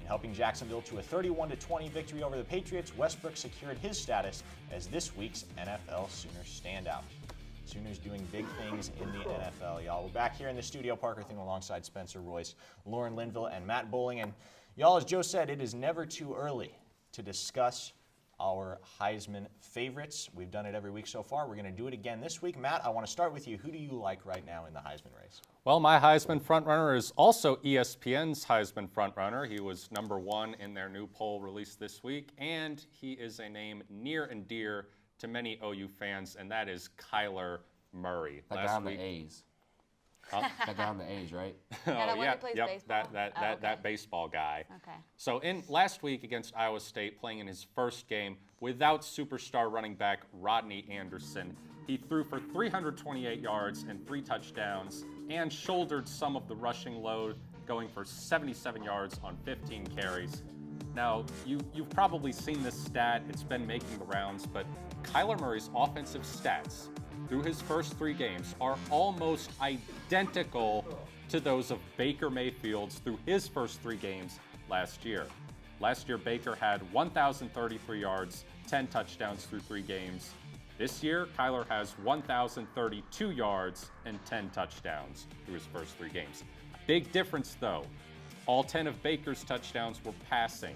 In helping Jacksonville to a 31-20 victory over the Patriots, Westbrook secured his status as this week's NFL Sooner Standout. Sooners doing big things in the NFL, y'all. We're back here in the studio, Parker Thune, alongside Spencer Royce, Lauren Linville, and Matt Bowling. And y'all, as Joe said, it is never too early to discuss our Heisman favorites. We've done it every week so far. We're going to do it again this week. Matt, I want to start with you. Who do you like right now in the Heisman race? Well, my Heisman frontrunner is also ESPN's Heisman frontrunner. He was #1 in their new poll released this week, and he is a name near and dear to many OU fans, and that is Kyler Murray. That guy on the A's. Huh? That guy on the A's, right? Yeah, the one who plays baseball? That baseball guy. Okay. So in last week against Iowa State, playing in his first game without superstar running back Rodney Anderson, he threw for 328 yards and 3 touchdowns and shouldered some of the rushing load, going for 77 yards on 15 carries. Now, you've probably seen this stat. It's been making the rounds, but Kyler Murray's offensive stats through his first 3 games are almost identical to those of Baker Mayfield's through his first 3 games last year. Last year, Baker had 1,033 yards, 10 touchdowns through 3 games. This year, Kyler has 1,032 yards and 10 touchdowns through his first 3 games. Big difference, though. All 10 of Baker's touchdowns were passing.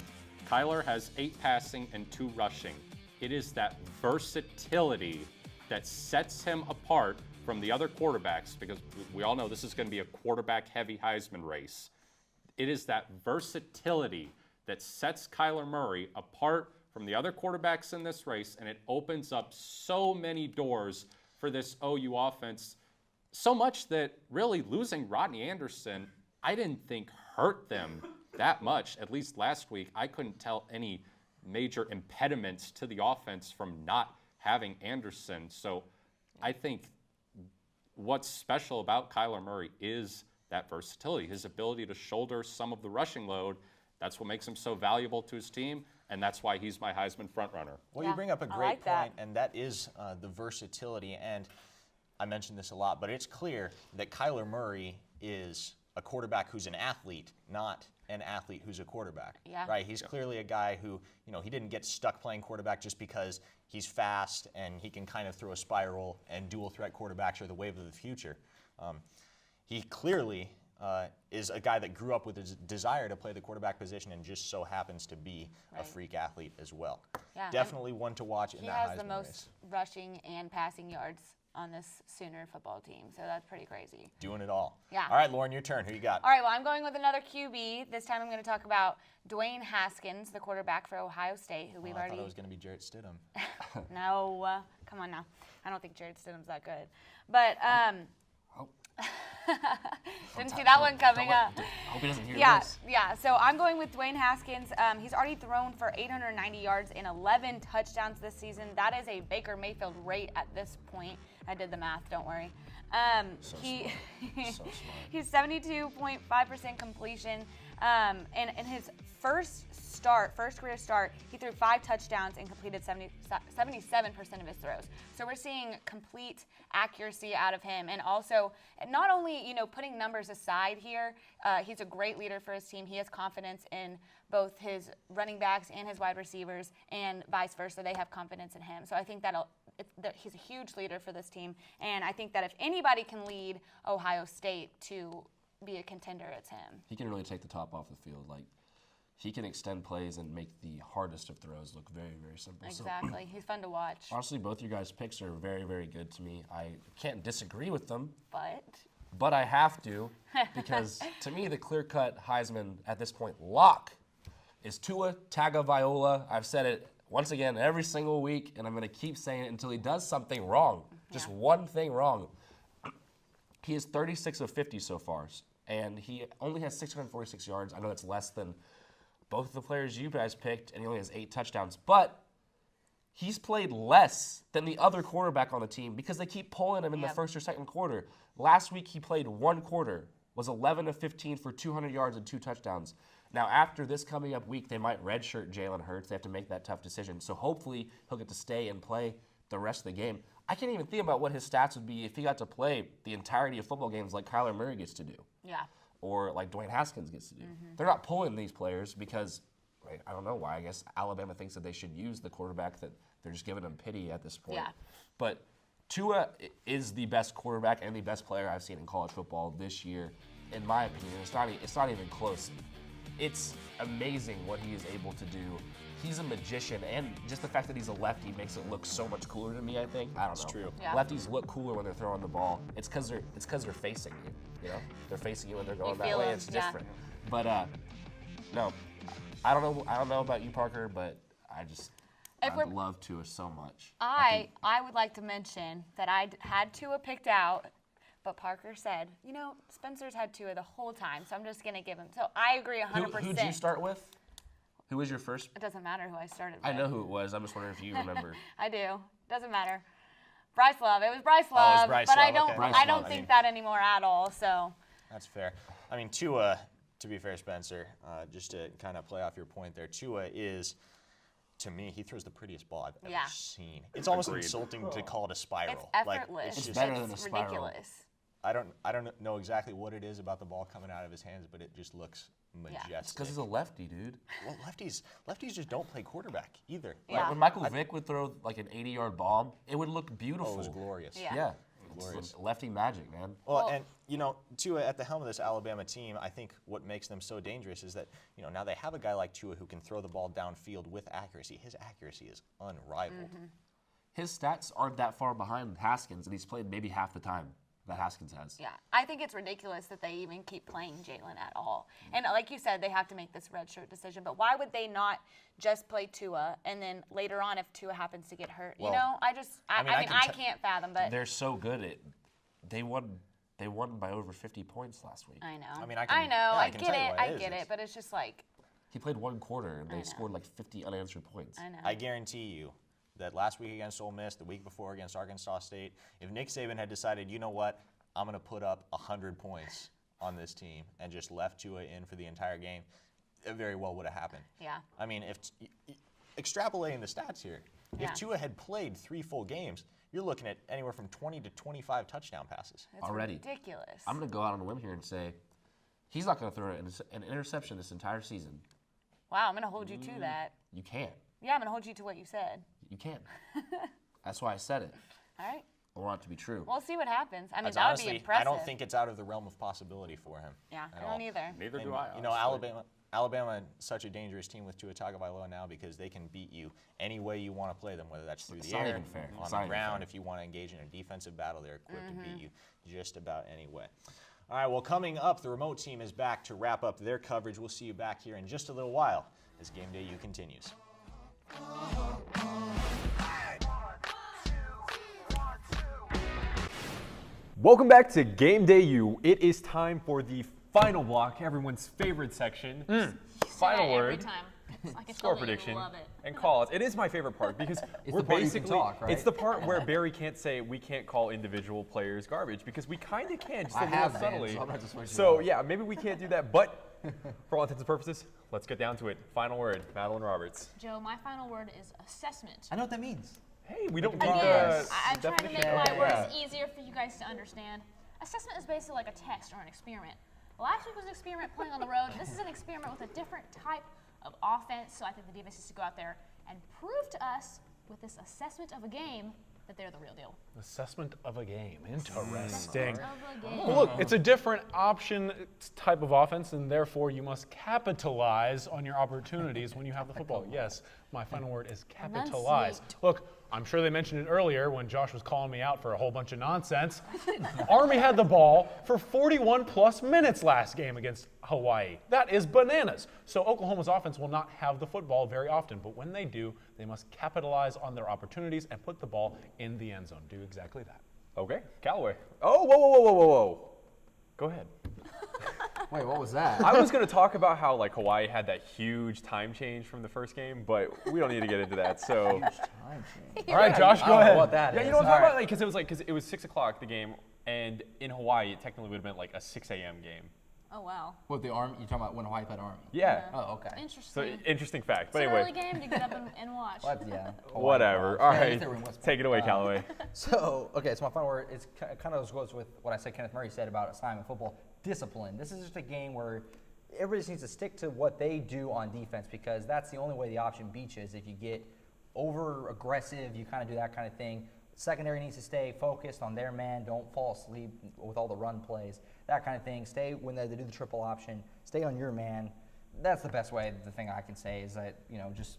Kyler has 8 passing and 2 rushing. It is that versatility that sets him apart from the other quarterbacks, because we all know this is going to be a quarterback-heavy Heisman race. It is that versatility that sets Kyler Murray apart from the other quarterbacks in this race, and it opens up so many doors for this OU offense, so much that really losing Rodney Anderson, I didn't think hurt them that much. At least last week, I couldn't tell any major impediments to the offense from not having Anderson. So I think what's special about Kyler Murray is that versatility, his ability to shoulder some of the rushing load. That's what makes him so valuable to his team, and that's why he's my Heisman frontrunner. Well, you bring up a great point, and that is the versatility. And I mentioned this a lot, but it's clear that Kyler Murray is a quarterback who's an athlete, not an athlete who's a quarterback. Yeah. Right? He's clearly a guy who, he didn't get stuck playing quarterback just because he's fast and he can kind of throw a spiral, and dual threat quarterbacks are the wave of the future. He clearly is a guy that grew up with his desire to play the quarterback position and just so happens to be a freak athlete as well. Yeah, definitely one to watch in that Heisman race. He has the most rushing and passing yards on this Sooner football team, so that's pretty crazy. Doing it all. Yeah. All right, Lauren, your turn. Who you got? All right, well, I'm going with another QB. This time I'm going to talk about Dwayne Haskins, the quarterback for Ohio State, who we've already... I thought it was going to be Jarrett Stidham. No, come on now. I don't think Jarrett Stidham's that good. But, didn't see that one coming up. Hope he doesn't hear this. Yeah, so I'm going with Dwayne Haskins. He's already thrown for 890 yards and 11 touchdowns this season. That is a Baker Mayfield rate at this point. I did the math, don't worry. He's 72.5% completion. And in his first career start, he threw 5 touchdowns and completed 77% of his throws. So we're seeing complete accuracy out of him. And also, not only, putting numbers aside here, he's a great leader for his team. He has confidence in both his running backs and his wide receivers, and vice versa. They have confidence in him. So I think that he's a huge leader for this team. And I think that if anybody can lead Ohio State to be a contender, it's him. He can really take the top off the field. Like, he can extend plays and make the hardest of throws look very, very simple. Exactly. He's fun to watch. Honestly, both your guys' picks are very, very good to me. I can't disagree with them. But I have to, because to me, the clear-cut Heisman at this point lock is Tua Tagovailoa. I've said it once again every single week, and I'm going to keep saying it until he does something wrong. Just one thing wrong. He is 36 of 50 so far, and he only has 646 yards. I know that's less than both of the players you guys picked, and he only has 8 touchdowns. But he's played less than the other quarterback on the team because they keep pulling him in the first or second quarter. Last week he played 1 quarter, was 11 of 15 for 200 yards and 2 touchdowns. Now, after this coming up week, they might redshirt Jalen Hurts. They have to make that tough decision. So hopefully he'll get to stay and play the rest of the game. I can't even think about what his stats would be if he got to play the entirety of football games like Kyler Murray gets to do. Yeah. Or like Dwayne Haskins gets to do. They're not pulling these players because, I don't know why. I guess Alabama thinks that they should use the quarterback, that they're just giving him pity at this point. Yeah. But Tua is the best quarterback and the best player I've seen in college football this year, in my opinion. It's not even close. It's amazing what he is able to do. He's a magician, and just the fact that he's a lefty makes it look so much cooler to me, I think. I don't know. It's true. Yeah. Lefties look cooler when they're throwing the ball. It's because they're facing you. They're facing you and they're going that way. It's different. But no, I don't know about you, Parker, but I love Tua so much. I would like to mention that I had Tua picked out, but Parker said, Spencer's had Tua the whole time, so I'm just going to give him. So I agree 100%. Who'd you start with? Who was your first? It doesn't matter who I started with. I know who it was. I'm just wondering if you remember. I do. Doesn't matter. Bryce Love. It was Bryce Oh, it was Love. Bryce but Love. I don't think that anymore at all. So. That's fair. I mean, Tua, to be fair, Spencer, just to kind of play off your point there, Tua is, to me, he throws the prettiest ball I've ever seen. It's almost insulting to call it a spiral. It's effortless. It's better than a spiral. Ridiculous. I don't know exactly what it is about the ball coming out of his hands, but it just looks majestic. It's because he's a lefty, dude. Well, lefties just don't play quarterback either. Yeah. When Michael Vick would throw like an 80-yard bomb, it would look beautiful. Oh, it was glorious. Yeah. Glorious. Lefty magic, man. Well, and Tua at the helm of this Alabama team, I think what makes them so dangerous is that now they have a guy like Tua who can throw the ball downfield with accuracy. His accuracy is unrivaled. His stats aren't that far behind Haskins, and he's played maybe half the time that Haskins has. Yeah, I think it's ridiculous that they even keep playing Jalen at all. And like you said, they have to make this redshirt decision. But why would they not just play Tua, and then later on, if Tua happens to get hurt? Well, I can't fathom. But they're so good at. They won by over 50 points last week. I know. I get it. But it's just like. He played 1 quarter, and they scored like 50 unanswered points. I know. I guarantee you that last week against Ole Miss, the week before against Arkansas State, if Nick Saban had decided, you know what, I'm going to put up 100 points on this team and just left Tua in for the entire game, it very well would have happened. Yeah. I mean, extrapolating the stats here, if Tua had played 3 full games, you're looking at anywhere from 20 to 25 touchdown passes. It's already. Ridiculous. I'm going to go out on a limb here and say he's not going to throw an interception this entire season. Wow, I'm going to hold you to that. You can't. Yeah, I'm going to hold you to what you said. You can't. That's why I said it. All right. I want it to be true. We'll see what happens. I mean, that honestly, would be impressive. I don't think it's out of the realm of possibility for him. Yeah, I don't either. Neither do And, I. Alabama is such a dangerous team with Tua Tagovailoa now because they can beat you any way you want to play them, whether that's through the air, on the ground. If you want to engage in a defensive battle, they're equipped to beat you just about any way. All right, well, coming up, the remote team is back to wrap up their coverage. We'll see you back here in just a little while as GamedayU continues. Welcome back to GamedayU. It is time for the final block, everyone's favorite section. Final word. Every time. I can Score tell that you prediction love it. and call it. It is my favorite part because It's we're the part you can basically talk, right? it's the part where Barry can't say we can't call individual players garbage because we kind of can just a I little have been, subtly. so I'm not just switching So it up. yeah, maybe we can't do that, but For all intents and purposes, let's get down to it. Final word, Madeline Roberts. Joe, my final word is assessment. I know what that means. Hey, we don't Again, need the I'm trying to make definition. my words easier for you guys to understand. Assessment is basically like a test or an experiment. Last week was an experiment playing on the road. This is an experiment with a different type of offense, so I think the defense needs to go out there and prove to us with this assessment of a game that they're the real deal. Assessment of a game. Interesting. Of a game. Well, look, it's a different option type of offense, and therefore you must capitalize on your opportunities when you have the football. Yes, my final word is capitalize. Enunciate. Look, I'm sure they mentioned it earlier when Josh was calling me out for a whole bunch of nonsense. Army had the ball for 41 plus minutes last game against Hawaii. That is bananas. So Oklahoma's offense will not have the football very often, but when they do, they must capitalize on their opportunities and put the ball in the end zone. Do exactly that. Okay, Callaway. Oh, whoa. Go ahead. Wait, what was that? I was going to talk about how like Hawaii had that huge time change from the first game, but we don't need to get into that. So, all right, Josh, go I don't ahead. know what that yeah, is. you know what I'm All talking right. about? Because it was 6 o'clock the game, and in Hawaii it technically would have been like a 6 a.m. game. Oh, wow. What, the Army? You're talking about when Hawaii played Army? Yeah. Oh, okay. So Interesting. interesting fact. But It's an anyway, early game to get up and watch. What? Yeah. Hawaii whatever. balls. All Yeah, right, they were in West take it away, Callaway. So, okay, so my final word is kind of goes with what I said Kenneth Murray said about assignment football. Discipline. This is just a game where everybody just needs to stick to what they do on defense because that's the only way the option beats you is if you get over aggressive, you kind of do that kind of thing. Secondary needs to stay focused on their man. Don't fall asleep with all the run plays, that kind of thing. Stay when they do the triple option. Stay on your man. That's the best way. The thing I can say is that, just,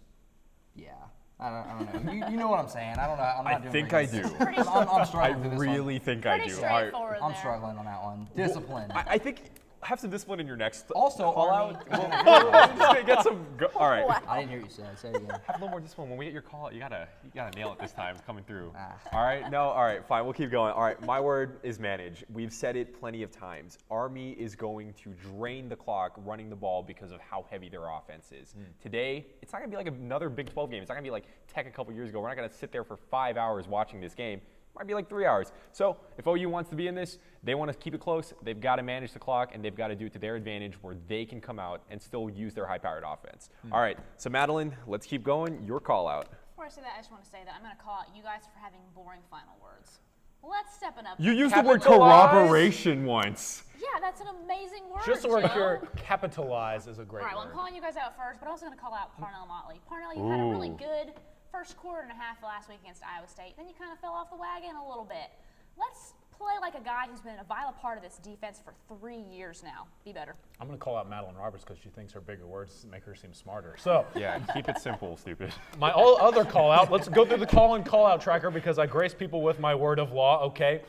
yeah. I don't know. You know what I'm saying. I don't know. I'm not I doing think very I good. do. I'm struggling through this really one. think I Pretty do. All right. straightforward I'm there. struggling on that one. Discipline. I think have some discipline in your next Also, call Army- out. Just gonna get some. All right. I didn't hear you say it. Say it again. Have a little more discipline when we get your call. You gotta nail it this time. It's coming through. Ah. All right. No. All right. Fine. We'll keep going. All right. My word is manage. We've said it plenty of times. Army is going to drain the clock running the ball because of how heavy their offense is. Today, it's not gonna be like another Big 12 game. It's not gonna be like Tech a couple years ago. We're not gonna sit there for 5 hours watching this game. Might be like 3 hours. So if OU wants to be in this, they want to keep it close. They've got to manage the clock, and they've got to do it to their advantage where they can come out and still use their high-powered offense. All right, so Madeline, let's keep going. Your call out. Before I say that, I just want to say that I'm going to call out you guys for having boring final words. Let's step it up. You used the word Capitalize. corroboration once. Yeah, that's an amazing word. Just so we're Joe. clear, capitalize is a great All right, well, word. I'm calling you guys out first, but I'm also going to call out Parnell Motley. Parnell, you had a really good first quarter and a half last week against Iowa State. Then you kind of fell off the wagon a little bit. Let's play like a guy who's been a vital part of this defense for 3 years now. Be better. I'm going to call out Madeline Roberts because she thinks her bigger words make her seem smarter. So, Yeah, keep it simple, stupid. my other call out, let's go through the call out tracker because I grace people with my word of law, okay?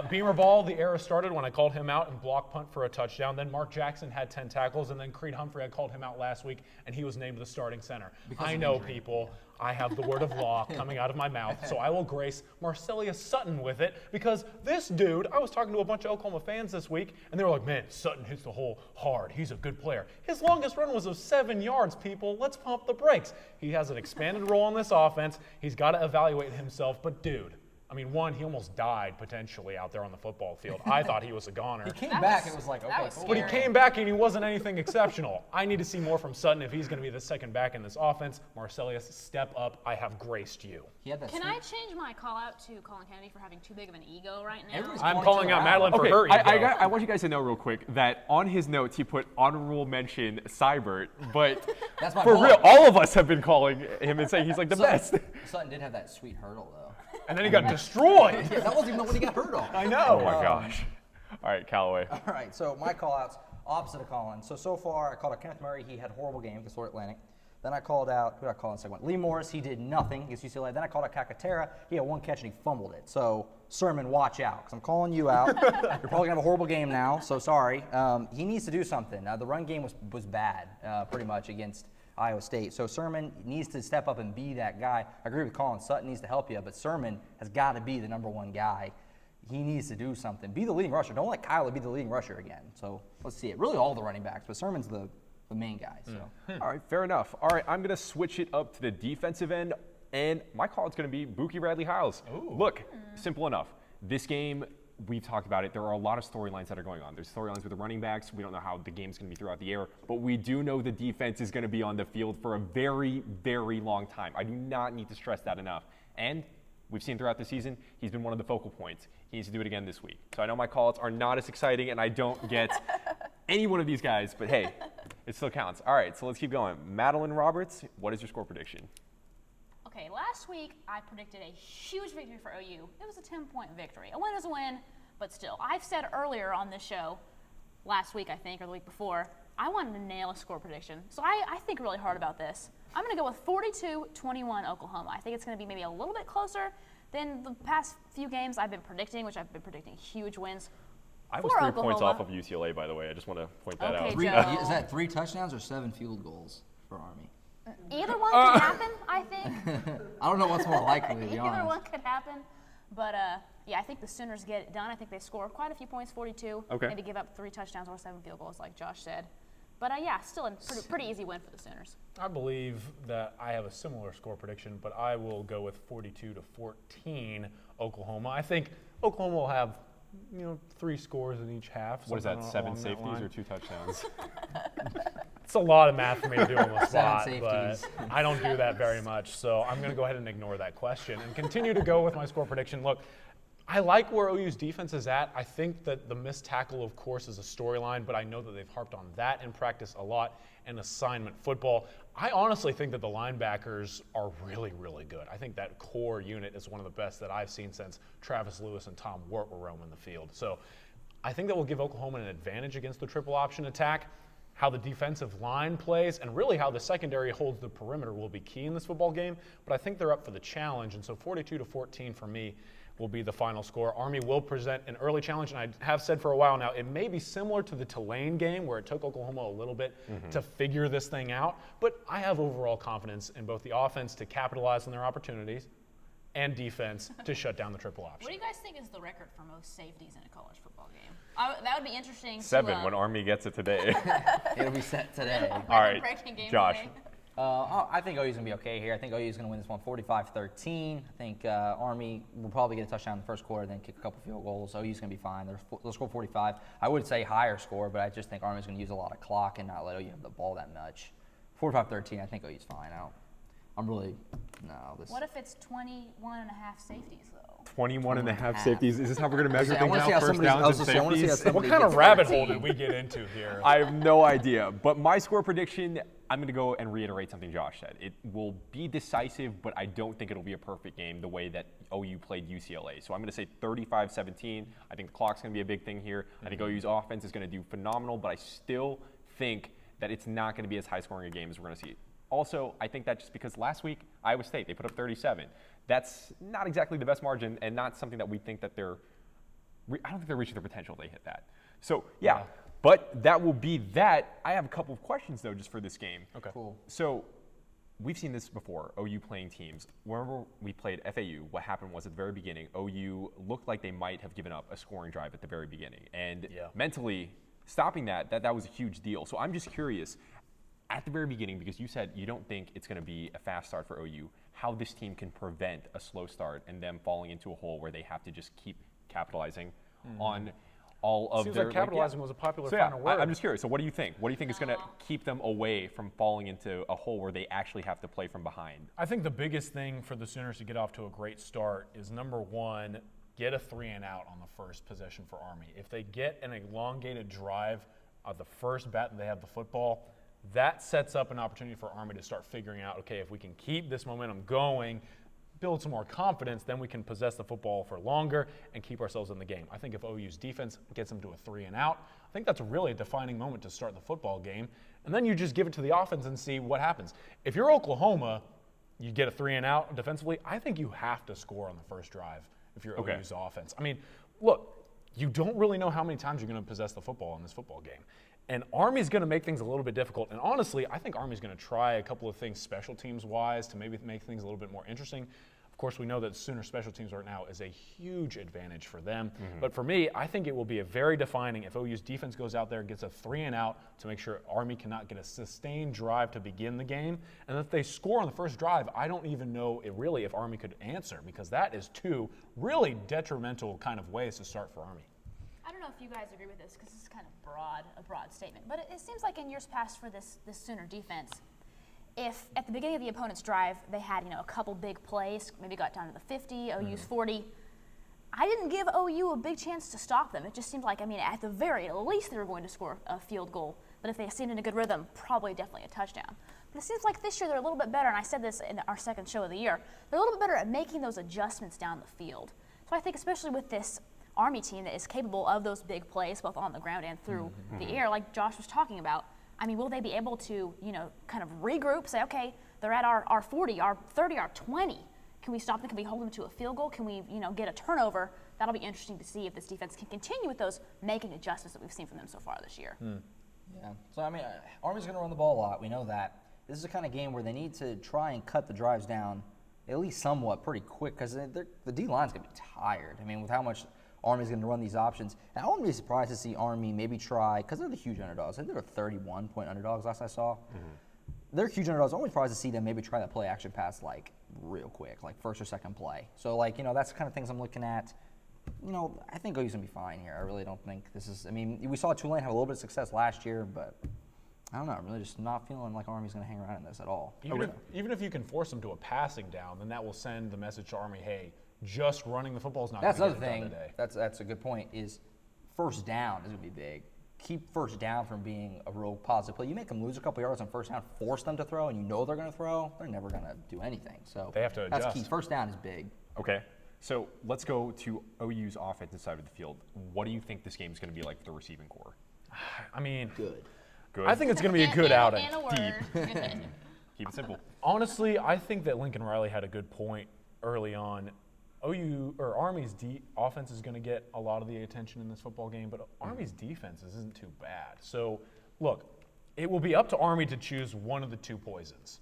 Beamer Ball, the era started when I called him out and block punt for a touchdown. Then Mark Jackson had 10 tackles, and then Creed Humphrey, I called him out last week, and he was named the starting center. I know, people. I have the word of law coming out of my mouth, so I will grace Marcellus Sutton with it because this dude, I was talking to a bunch of Oklahoma fans this week, and they were like, man, Sutton hits the hole hard. He's a good player. His longest run was of 7 yards, people. Let's pump the brakes. He has an expanded role in this offense. He's got to evaluate himself, but dude, I mean, one, he almost died potentially out there on the football field. I thought he was a goner. He came back and it was like, okay, cool. But he came back and he wasn't anything exceptional. I need to see more from Sutton if he's going to be the second back in this offense. Marcellus, step up. I have graced you. He had that Can sweet- I change my call out to Colin Kennedy for having too big of an ego right now? Everybody's I'm pointing calling to out her Madeline for Okay, her ego. I want you guys to know real quick that on his notes he put honorable mention Seibert, but That's my for point. real, all of us have been calling him and saying he's like the best. Sutton did have that sweet hurdle, though. And then he got destroyed. Yeah, that wasn't even the one he got hurt on. I know. Oh my gosh. All right, Callaway. All right, so my call-outs, opposite of Colin. So far, I called out Kenneth Murray. He had a horrible game against Florida Atlantic. Then I called out, who did I call in the second one? Lee Morris, he did nothing against UCLA. Then I called out Kakatera. He had 1 catch and he fumbled it. So, Sermon, watch out, because I'm calling you out. You're probably going to have a horrible game now, so sorry. He needs to do something. The run game was bad, pretty much, against Iowa State. So Sermon needs to step up and be that guy. I agree with Colin. Sutton needs to help you, but Sermon has got to be the #1 guy. He needs to do something. Be the leading rusher. Don't let Kyler be the leading rusher again. So let's see it. Really all the running backs, but Sermon's the main guy. So. All right, fair enough. All right, I'm going to switch it up to the defensive end, and my call is going to be Buki Radley-Hiles. Look, simple enough. This game, we've talked about it. There are a lot of storylines that are going on. There's storylines with the running backs. We don't know how the game's going to be throughout the air, but we do know the defense is going to be on the field for a very, very long time. I do not need to stress that enough. And we've seen throughout the season, he's been one of the focal points. He needs to do it again this week. So I know my calls are not as exciting, and I don't get any one of these guys, but hey, it still counts. All right, so let's keep going. Madeline Roberts, what is your score prediction? Okay, last week I predicted a huge victory for OU. It was a 10-point victory. A win is a win, but still. I've said earlier on this show, last week I think, or the week before, I wanted to nail a score prediction. So I think really hard about this. I'm going to go with 42-21 Oklahoma. I think it's going to be maybe a little bit closer than the past few games I've been predicting, which I've been predicting huge wins. I was 3 points off of UCLA, by the way. I just want to point that out. Is that 3 touchdowns or 7 field goals for Army? Either one could happen, I think. I don't know what's more likely, to be honest. Either one could happen. But, yeah, I think the Sooners get it done. I think they score quite a few points, 42. Okay. Maybe give up 3 touchdowns or 7 field goals, like Josh said. But, yeah, still a pretty easy win for the Sooners. I believe that I have a similar score prediction, but I will go with 42-14 Oklahoma. I think Oklahoma will have 3 scores in each half. What is that, 7 safeties or 2 touchdowns? It's a lot of math for me to do on the spot, 7 but safeties. I don't do that very much. So I'm going to go ahead and ignore that question and continue to go with my score prediction. Look, I like where OU's defense is at. I think that the missed tackle, of course, is a storyline, but I know that they've harped on that in practice a lot in assignment football. I honestly think that the linebackers are really, really good. I think that core unit is one of the best that I've seen since Travis Lewis and Tom Wirt were roaming the field. So I think that will give Oklahoma an advantage against the triple option attack. How the defensive line plays and really how the secondary holds the perimeter will be key in this football game, but I think they're up for the challenge, and so 42-14 for me will be the final score. Army will present an early challenge, and I have said for a while now, it may be similar to the Tulane game where it took Oklahoma a little bit to figure this thing out, but I have overall confidence in both the offense to capitalize on their opportunities and defense to shut down the triple option. What do you guys think is the record for most safeties in a college football game? That would be interesting. 7 when Army gets it today. It'll be set today. All right, Josh. I think OU's going to be okay here. I think OU's going to win this one 45-13. I think Army will probably get a touchdown in the first quarter, then kick a couple field goals. OU's going to be fine. They'll score 45. I would say higher score, but I just think Army's going to use a lot of clock and not let OU have the ball that much. 45-13, I think OU's fine. What if it's 21 and a half safeties, though? 21 and a half safeties. Is this how we're going to measure things out? First downs and safeties? What kind of rabbit hole did we get into here? I have no idea. But my score prediction, I'm going to go and reiterate something Josh said. It will be decisive, but I don't think it'll be a perfect game the way that OU played UCLA. So I'm going to say 35-17. I think the clock's going to be a big thing here. I think OU's offense is going to do phenomenal, but I still think that it's not going to be as high-scoring a game as we're going to see. Also, I think that just because last week, Iowa State, they put up 37. That's not exactly the best margin and not something that we think that I don't think they're reaching their potential if they hit that. So, yeah. But that will be that. I have a couple of questions, though, just for this game. Okay. Cool. So, we've seen this before, OU playing teams. Whenever we played FAU, what happened was at the very beginning, OU looked like they might have given up a scoring drive at the very beginning. And mentally, stopping that was a huge deal. So, I'm just curious, at the very beginning, because you said you don't think it's going to be a fast start for OU, how this team can prevent a slow start and them falling into a hole where they have to just keep capitalizing on all of Seems their... like capitalizing was a popular final word. I'm just curious. So what do you think? What do you think is going to keep them away from falling into a hole where they actually have to play from behind? I think the biggest thing for the Sooners to get off to a great start is, number one, get a 3-and-out on the first possession for Army. If they get an elongated drive of the first bat that they have the football, that sets up an opportunity for Army to start figuring out, okay, if we can keep this momentum going, build some more confidence, then we can possess the football for longer and keep ourselves in the game. I think if OU's defense gets them to a 3-and-out, I think that's really a defining moment to start the football game. And then you just give it to the offense and see what happens. If you're Oklahoma, you get a 3-and-out defensively, I think you have to score on the first drive if you're OU's offense. I mean, look, you don't really know how many times you're going to possess the football in this football game. And Army's going to make things a little bit difficult. And honestly, I think Army's going to try a couple of things special teams-wise to maybe make things a little bit more interesting. Of course, we know that Sooner special teams right now is a huge advantage for them. But for me, I think it will be a very defining if OU's defense goes out there and gets a 3-and-out to make sure Army cannot get a sustained drive to begin the game. And if they score on the first drive, I don't even know if Army could answer, because that is 2 really detrimental kind of ways to start for Army. I don't know if you guys agree with this because this is kind of a broad statement, but it seems like in years past for this Sooner defense, if at the beginning of the opponent's drive they had a couple big plays, maybe got down to the 50, OU's 40, I didn't give OU a big chance to stop them. It just seemed like, at the very least they were going to score a field goal, but if they stayed in a good rhythm, definitely a touchdown. But it seems like this year they're a little bit better, and I said this in our second show of the year, they're a little bit better at making those adjustments down the field. So I think especially with this Army team that is capable of those big plays, both on the ground and through the air, like Josh was talking about, will they be able to, kind of regroup, say, okay, they're at our 40, our 30, our 20. Can we stop them? Can we hold them to a field goal? Can we, get a turnover? That'll be interesting to see if this defense can continue with those making adjustments that we've seen from them so far this year. Yeah. So, Army's going to run the ball a lot. We know that. This is the kind of game where they need to try and cut the drives down at least somewhat pretty quick, because the D-line's going to be tired. With how much Army's going to run these options. And I wouldn't be surprised to see Army maybe try, because they're the huge underdogs. I think they were 31-point underdogs last I saw. They're huge underdogs. I'm always surprised to see them maybe try that play action pass real quick, like first or second play. So that's the kind of things I'm looking at. I think OU's going to be fine here. I really don't think this is, we saw Tulane have a little bit of success last year, but I don't know. I'm really just not feeling like Army's going to hang around in this at all. Even if you can force them to a passing down, then that will send the message to Army, hey, just running the football is not going to get it done today. That's a good point, is first down is going to be big. Keep first down from being a real positive play. You make them lose a couple yards on first down, force them to throw, and they're going to throw, they're never going to do anything. So they have to adjust. That's key. First down is big. Okay. So let's go to OU's offensive side of the field. What do you think this game is going to be like for the receiving core? Good. I think it's going to be a good outing. Deep. Keep it simple. Honestly, I think that Lincoln Riley had a good point early on. Army's offense is going to get a lot of the attention in this football game, but Army's defense isn't too bad. So, look, it will be up to Army to choose one of the 2 poisons.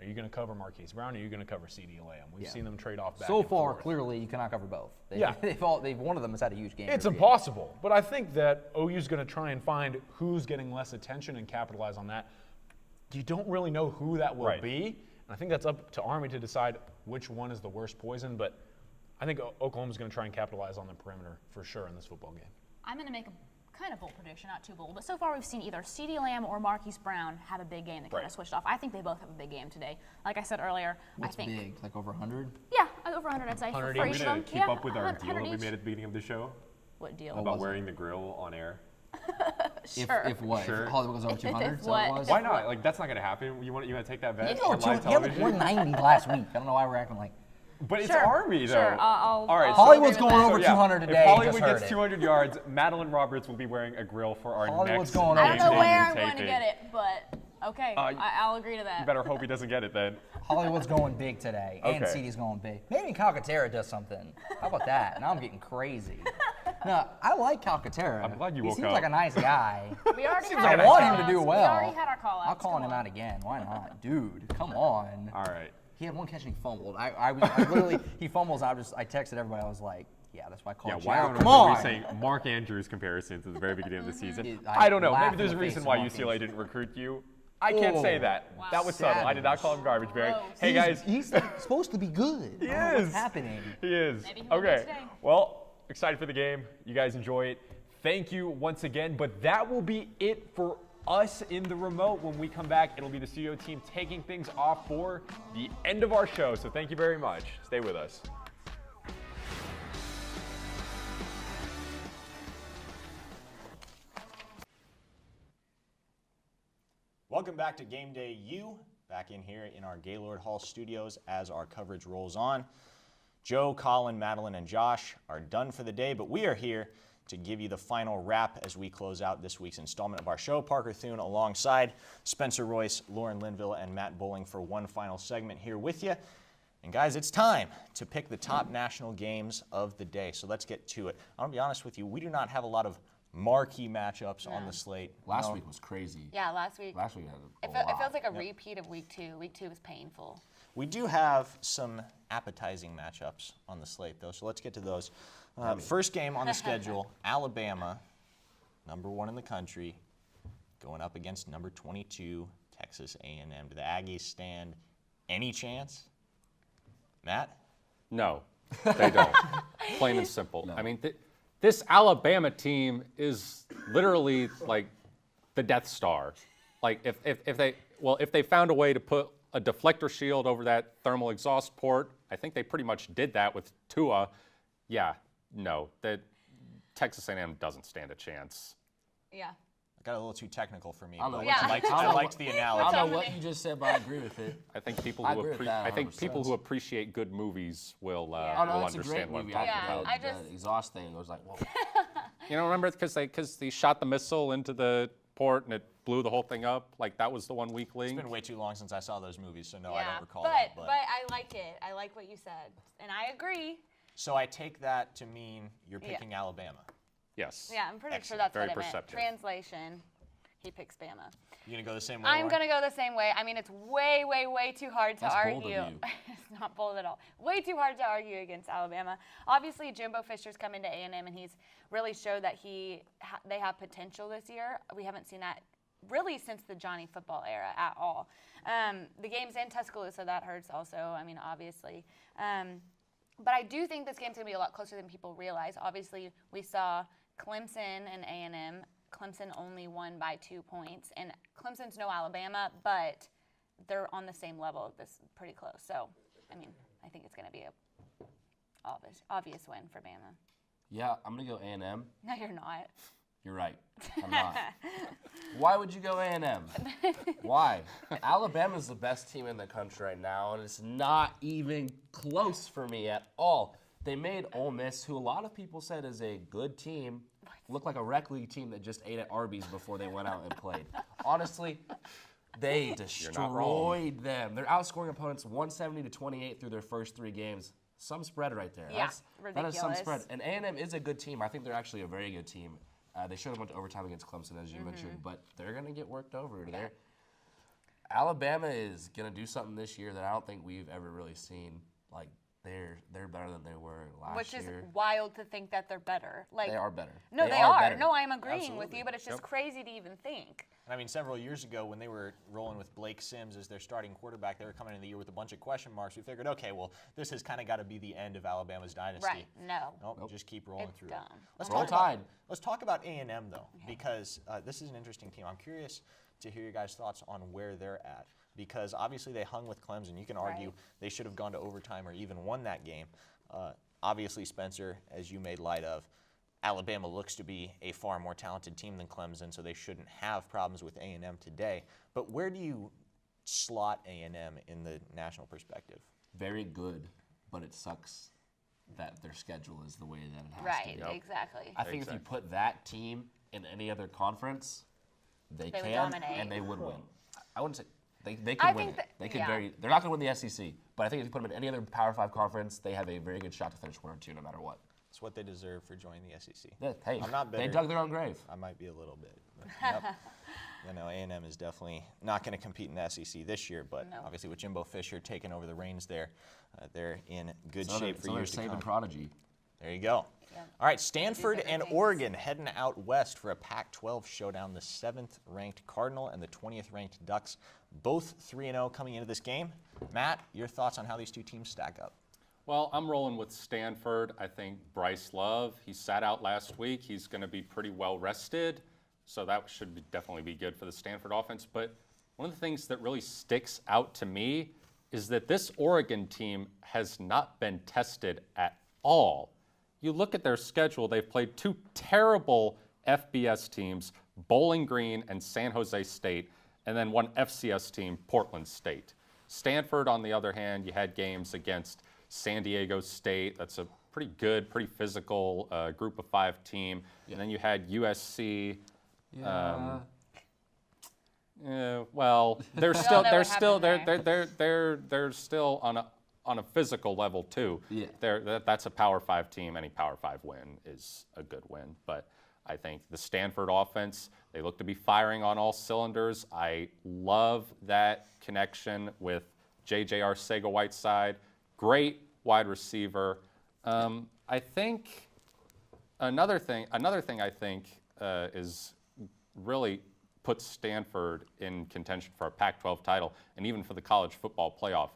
Are you going to cover Marquise Brown, or are you going to cover CeeDee Lamb? We've seen them trade off back so and far, forth. clearly, you cannot cover both. One of them has had a huge game. It's impossible, but I think that OU's going to try and find who's getting less attention and capitalize on that. You don't really know who that will be, and I think that's up to Army to decide which one is the worst poison, but I think Oklahoma's going to try and capitalize on the perimeter for sure in this football game. I'm going to make a kind of bold prediction, not too bold, but so far we've seen either CeeDee Lamb or Marquise Brown have a big game that kind of switched off. I think they both have a big game today. Like I said earlier, What's I think big? Like over 100? Yeah, over 100, I'd say. 100 for each. each of Are we them. going to keep up with our deal that we each. made at the beginning of the show? What deal? About wearing the grill on air? Sure. If what? Sure. If Hollywood goes over 200? If what? Was? Why not? Like, that's not going to happen. You want to take that bet He on live had like television? 190 last week. I don't know why we're acting like. But it's Sure. Army, though. Sure, All right. Hollywood's agree with going that. over So, 200 today. If Hollywood just heard gets it. 200 yards, Madeline Roberts will be wearing a grill for our Hollywood's next going I over don't game know where I'm taping. going to get it, but okay, I'll agree to that. You better hope he doesn't get it then. Hollywood's going big today, and Okay. CeeDee's going big. Maybe Calcaterra does something. How about that? Now I'm getting crazy. No, I like Calcaterra. I'm glad you he woke seems up. like a nice guy. We already had I our want him to call-outs. do We well. already had our call-outs. I'm calling Come him on. out again. Why not? Dude, come on. All right. He had one catch and he fumbled. I literally, he fumbles. I texted everybody. I was like, yeah, that's why I called you why out. on Come earth are we on. saying Mark Andrews comparisons at the very beginning of the season? I I don't know. laugh Maybe in there's the a face reason of why Mark UCLA Andrews. didn't recruit you. I can't say that. Wow. That was subtle. I did not call him garbage, Barry. Gross. Hey, guys. He's supposed to be good. He I don't know is. what's happening? He is. Maybe he will be Okay. today. Well, excited for the game. You guys enjoy it. Thank you once again. But that will be it for us in the remote. When we come back, it'll be the studio team taking things off for the end of our show. So thank you very much. Stay with us. Welcome back to Game Day U. Back in here in our Gaylord Hall studios as our coverage rolls on. Joe, Colin, Madeline, and Josh are done for the day, but we are here to give you the final wrap as we close out this week's installment of our show. Parker Thune alongside Spencer Royce, Lauren Linville, and Matt Bowling for one final segment here with you. And guys, it's time to pick the top national games of the day. So let's get to it. I'm going to be honest with you, we do not have a lot of marquee matchups on the slate. Last week was crazy. Yeah, last week. Last week had it feels like a repeat of week 2. Week 2 was painful. We do have some appetizing matchups on the slate, though, so let's get to those. First game on the schedule, Alabama, number 1 in the country, going up against number 22, Texas A&M. Do the Aggies stand any chance? Matt? No, they don't. Plain and simple. I mean, this Alabama team is literally like the Death Star. Like if they found a way to put a deflector shield over that thermal exhaust port, I think they pretty much did that with Tua. Yeah, no, that Texas A&M doesn't stand a chance. Yeah. Got a little too technical for me. I But Yeah. I liked the analogy. I don't know what you just said, but I agree with it. I think people I who agree with that I think people 100%. who appreciate good movies will Oh, no, will that's a great understand what I'm movie. talking Yeah, about. I just- The exhaust thing, I was like, whoa. You know, remember because they shot the missile into the port and it blew the whole thing up? Like that was the one weak link. It's been way too long since I saw those movies, so no, yeah. I don't recall but, that. But I like it. I like what you said. And I agree. So I take that to mean you're picking Alabama. Yes. Yeah, I'm pretty sure Excellent. that's Very what it meant. perceptive. Translation. He picks Bama. You gonna go the same way? I'm Lauren? going to go the same way. I mean, it's way, way, way too hard to That's bold of argue. you. It's not bold at all. Way too hard to argue against Alabama. Obviously, Jimbo Fisher's come into A&M, and he's really showed that they have potential this year. We haven't seen that really since the Johnny football era at all. The game's in Tuscaloosa. That hurts also, I mean, obviously. But I do think this game's going to be a lot closer than people realize. Obviously, we saw Clemson and A&M. Clemson only won by 2 points, and Clemson's no Alabama, but they're on the same level. This is pretty close. So, I mean, I think it's going to be a obvious win for Bama. Yeah, I'm going to go A&M. No, you're not. You're right. I'm not. Why would you go A&M? Why? Alabama's the best team in the country right now, and it's not even close for me at all. They made Ole Miss, who a lot of people said is a good team, look like a rec league team that just ate at Arby's before they went out and played. Honestly, they destroyed them. They're outscoring opponents 170-28 through their first 3 games. Some spread right there. Yeah, That is some ridiculous. spread. And A&M is a good team. I think they're actually a very good team. They should have went to overtime against Clemson, as you mentioned, but they're going to get worked over. Yeah. Alabama is going to do something this year that I don't think we've ever really seen. Like, they're better than they were last year. Which is wild to think that they're better. Like, They are better. No, they are. better. No, I'm agreeing with Absolutely. you, but it's just crazy to even think. And I mean, several years ago when they were rolling with Blake Sims as their starting quarterback, they were coming into the year with a bunch of question marks. We figured, okay, well, this has kind of got to be the end of Alabama's dynasty. Right. No. Nope, just keep rolling It's through. done. Let's Roll talk about- Tide. Let's talk about A&M though, because this is an interesting team. I'm curious to hear your guys' thoughts on where they're at, because obviously they hung with Clemson. You can argue they should have gone to overtime or even won that game. Obviously, Spencer, as you made light of, Alabama looks to be a far more talented team than Clemson, so they shouldn't have problems with A&M today. But where do you slot A&M in the national perspective? Very good, but it sucks that their schedule is the way that it has to Right, be. exactly. I think if you put that team in any other conference, they They would can dominate. and they would win. I wouldn't say they I could win think it. that- They could yeah. they're not going to win the SEC, but I think if you put them in any other Power 5 conference, they have a very good shot to finish 1 or 2 no matter what. It's what they deserve for joining the SEC. Yeah, hey, I'm not they bitter. dug their own grave. I might be a little bit. But, yep. You know, A&M is definitely not going to compete in the SEC this year, but No. obviously with Jimbo Fisher taking over the reins there, they're in good So shape for years to saving come. prodigy. There you go. All right, Stanford and Oregon heading out west for a Pac-12 showdown. The 7th-ranked Cardinal and the 20th-ranked Ducks, both 3-0 coming into this game. Matt, your thoughts on how these two teams stack up? Well, I'm rolling with Stanford. I think Bryce Love, he sat out last week. He's going to be pretty well rested, so that should definitely be good for the Stanford offense. But one of the things that really sticks out to me is that this Oregon team has not been tested at all. You look at their schedule, they've played 2 terrible FBS teams, Bowling Green and San Jose State, and then 1 FCS team, Portland State. Stanford, on the other hand, you had games against San Diego State. That's a pretty good, pretty physical group of 5 team. And then you had USC. Well, they're still they're still on a physical level too. Yeah. That's a Power 5 team. Any Power 5 win is a good win. But I think the Stanford offense, they look to be firing on all cylinders. I love that connection with J.J. Arcega-Whiteside. Great wide receiver. I think another thing I think is really puts Stanford in contention for a Pac-12 title and even for the college football playoff.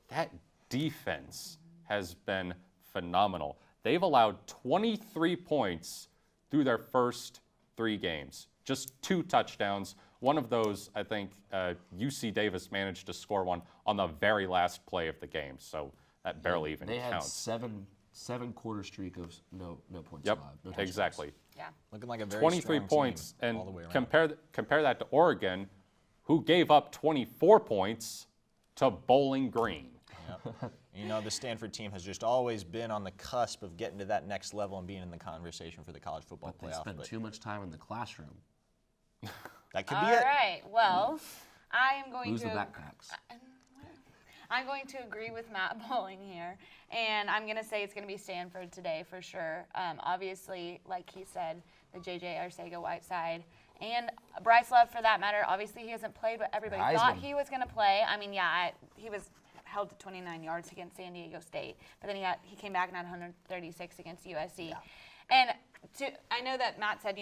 That defense has been phenomenal. They've allowed 23 points through their first 3 games, just 2 touchdowns. One of those, I think, UC Davis managed to score one on the very last play of the game, so that barely even counts. They had seven quarter streak of no points Yep, allowed. No exactly. Yeah. Looking like a very 23 strong points, team and all the way around. compare that to Oregon, who gave up 24 points to Bowling Green. Yep. You know, the Stanford team has just always been on the cusp of getting to that next level and being in the conversation for the college football But they playoff. spend too much time in the classroom. That could All be it. right. Well, I am going Lose to. the backpacks. I'm going to agree with Matt Bowling here, and I'm going to say it's going to be Stanford today for sure. Obviously, like he said, the J.J. Arcega-Whiteside and Bryce Love, for that matter. Obviously, he hasn't played what everybody thought he was going to play. I mean, he was held to 29 yards against San Diego State, but then he came back and had 136 against USC. Yeah. And I know that Matt said,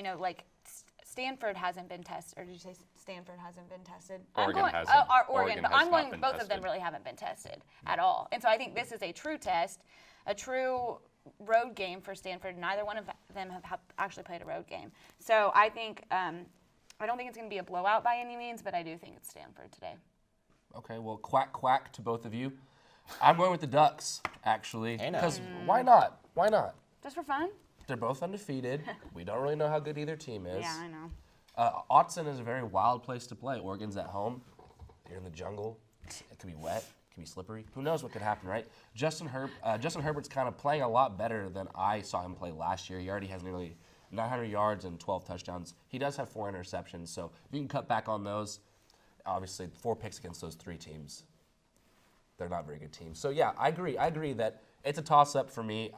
Stanford hasn't been tested, or did you say Stanford hasn't been tested? Oregon hasn't. Oregon, but has I'm going, not been both tested. of them really haven't been tested at all. And so I think this is a true test, a true road game for Stanford. Neither one of them have actually played a road game. So I think, I don't think it's going to be a blowout by any means, but I do think it's Stanford today. Okay, well, quack, quack to both of you. I'm going with the Ducks, actually. Hey, now. Because why not? Why not? Just for fun? They're both undefeated. We don't really know how good either team is. Yeah, I know. Autzen is a very wild place to play. Oregon's at home. You're in the jungle. It could be wet. It could be slippery. Who knows what could happen, right? Justin Herbert's kind of playing a lot better than I saw him play last year. He already has nearly 900 yards and 12 touchdowns. He does have 4 interceptions, so if you can cut back on those, obviously 4 picks against those 3 teams, they're not very good teams. So yeah, I agree that it's a toss-up for me.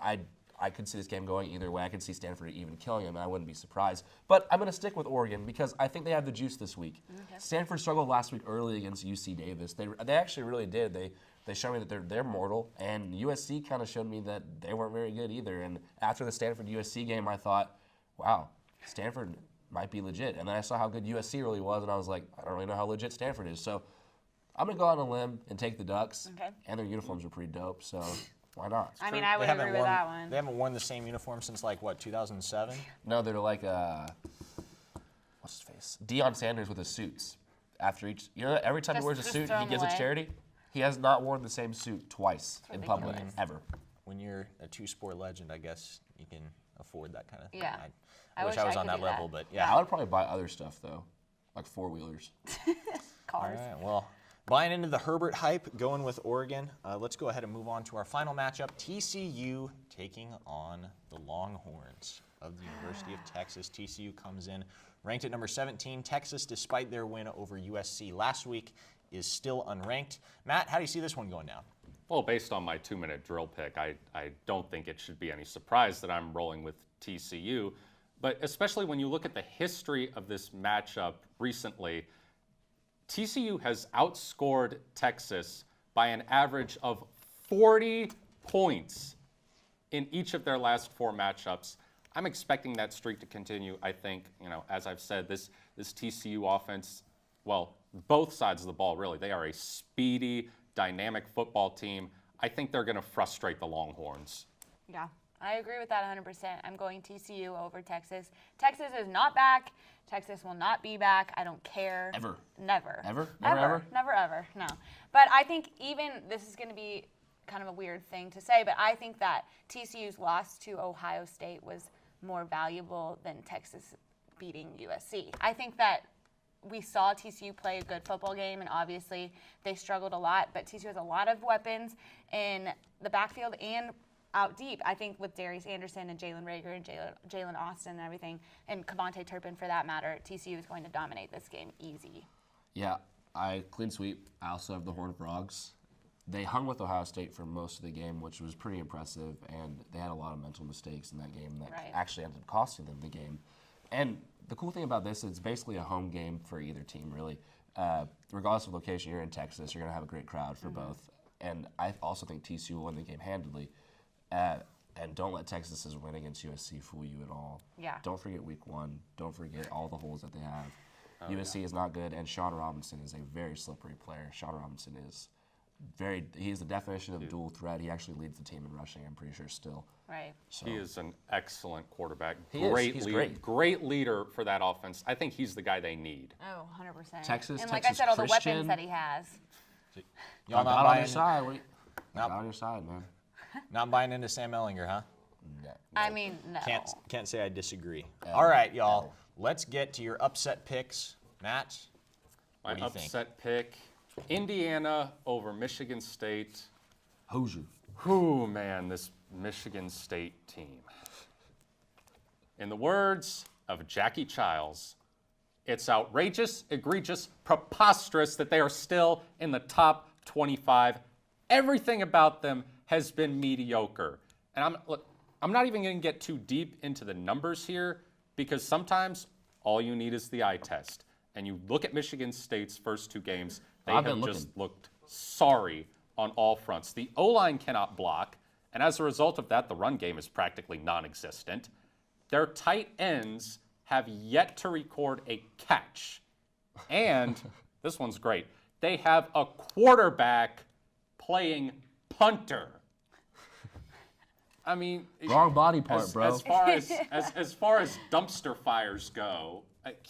I could see this game going either way. I could see Stanford even killing them, and I wouldn't be surprised. But I'm going to stick with Oregon because I think they have the juice this week. Okay. Stanford struggled last week early against UC Davis. They actually really did. They showed me that they're mortal, and USC kind of showed me that they weren't very good either. And after the Stanford-USC game, I thought, wow, Stanford might be legit. And then I saw how good USC really was, and I was like, I don't really know how legit Stanford is. So I'm going to go out on a limb and take the Ducks. Okay. And their uniforms are pretty dope, so why not? I mean, I would agree with that one. They haven't worn the same uniform since, 2007? No, they're like, what's his face? Deion Sanders with his suits. After each, every time he wears a suit, he gives it to charity. He has not worn the same suit twice in public, ever. When you're a 2-sport legend, I guess you can afford that kind of thing. Yeah. I wish I was on that level, but yeah. I would probably buy other stuff, though, like 4-wheelers. Cars. All right, well, buying into the Herbert hype, going with Oregon. Let's go ahead and move on to our final matchup. TCU taking on the Longhorns of the University of Texas. TCU comes in ranked at number 17. Texas, despite their win over USC last week, is still unranked. Matt, how do you see this one going down? Well, based on my 2-minute drill pick, I don't think it should be any surprise that I'm rolling with TCU. But especially when you look at the history of this matchup recently, TCU has outscored Texas by an average of 40 points in each of their last 4 matchups. I'm expecting that streak to continue. I think, as I've said, this TCU offense, well, both sides of the ball, really, they are a speedy, dynamic football team. I think they're going to frustrate the Longhorns. Yeah, I agree with that 100%. I'm going TCU over Texas. Texas is not back. Texas will not be back. I don't care. Ever. Never. Ever? Never, ever? Never, ever. No. But I think even, this is going to be kind of a weird thing to say, but I think that TCU's loss to Ohio State was more valuable than Texas beating USC. I think that we saw TCU play a good football game, and obviously they struggled a lot, but TCU has a lot of weapons in the backfield and out deep. I think with Darius Anderson and Jalen Reagor and Jalen Austin and everything, and Kavonte Turpin for that matter, TCU is going to dominate this game easy. Yeah, clean sweep. I also have the Horned Frogs. They hung with Ohio State for most of the game, which was pretty impressive, and they had a lot of mental mistakes in that game that actually ended up costing them the game. And the cool thing about this is it's basically a home game for either team, really. Regardless of location, you're in Texas, you're going to have a great crowd for both. And I also think TCU will win the game handedly. And don't let Texas's win against USC fool you at all. Yeah. Don't forget week 1. Don't forget all the holes that they have. USC is not good, and Sean Robinson is a very slippery player. Sean Robinson is he's the definition of dual threat. He actually leads the team in rushing, I'm pretty sure, still. Right. So, He is an excellent quarterback. He's great. Great leader for that offense. I think he's the guy they need. Oh, 100%. Texas, and like I Texas said, all the Christian. weapons that he has. Y'all got not on your buying, side. Got on your side, man. not buying into Sam Ellinger, huh? No. I mean, no. Can't say I disagree. All right, y'all. Let's get to your upset picks. Matt, My what do you think? upset pick, Indiana over Michigan State. Hoosier. Whew, man, this Michigan State team. In the words of Jackie Childs, it's outrageous, egregious, preposterous that they are still in the top 25. Everything about them has been mediocre. And I'm not even going to get too deep into the numbers here because sometimes all you need is the eye test. And you look at Michigan State's first 2 games, they have just looked sorry on all fronts. The O-line cannot block, and as a result of that, the run game is practically non-existent. Their tight ends have yet to record a catch. And this one's great. They have a quarterback playing punter. I mean, wrong body part, bro. As far as dumpster fires go,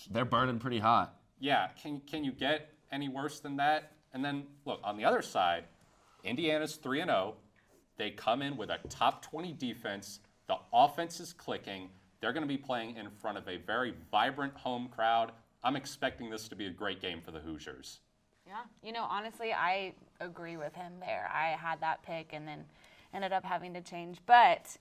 they're burning pretty hot. yeah, can you get any worse than that? And then look on the other side, Indiana's 3-0. They come in with a top 20 defense. The offense is clicking. They're going to be playing in front of a very vibrant home crowd. I'm expecting this to be a great game for the Hoosiers. Yeah, honestly, I agree with him there. I had that pick and then ended up having to change. But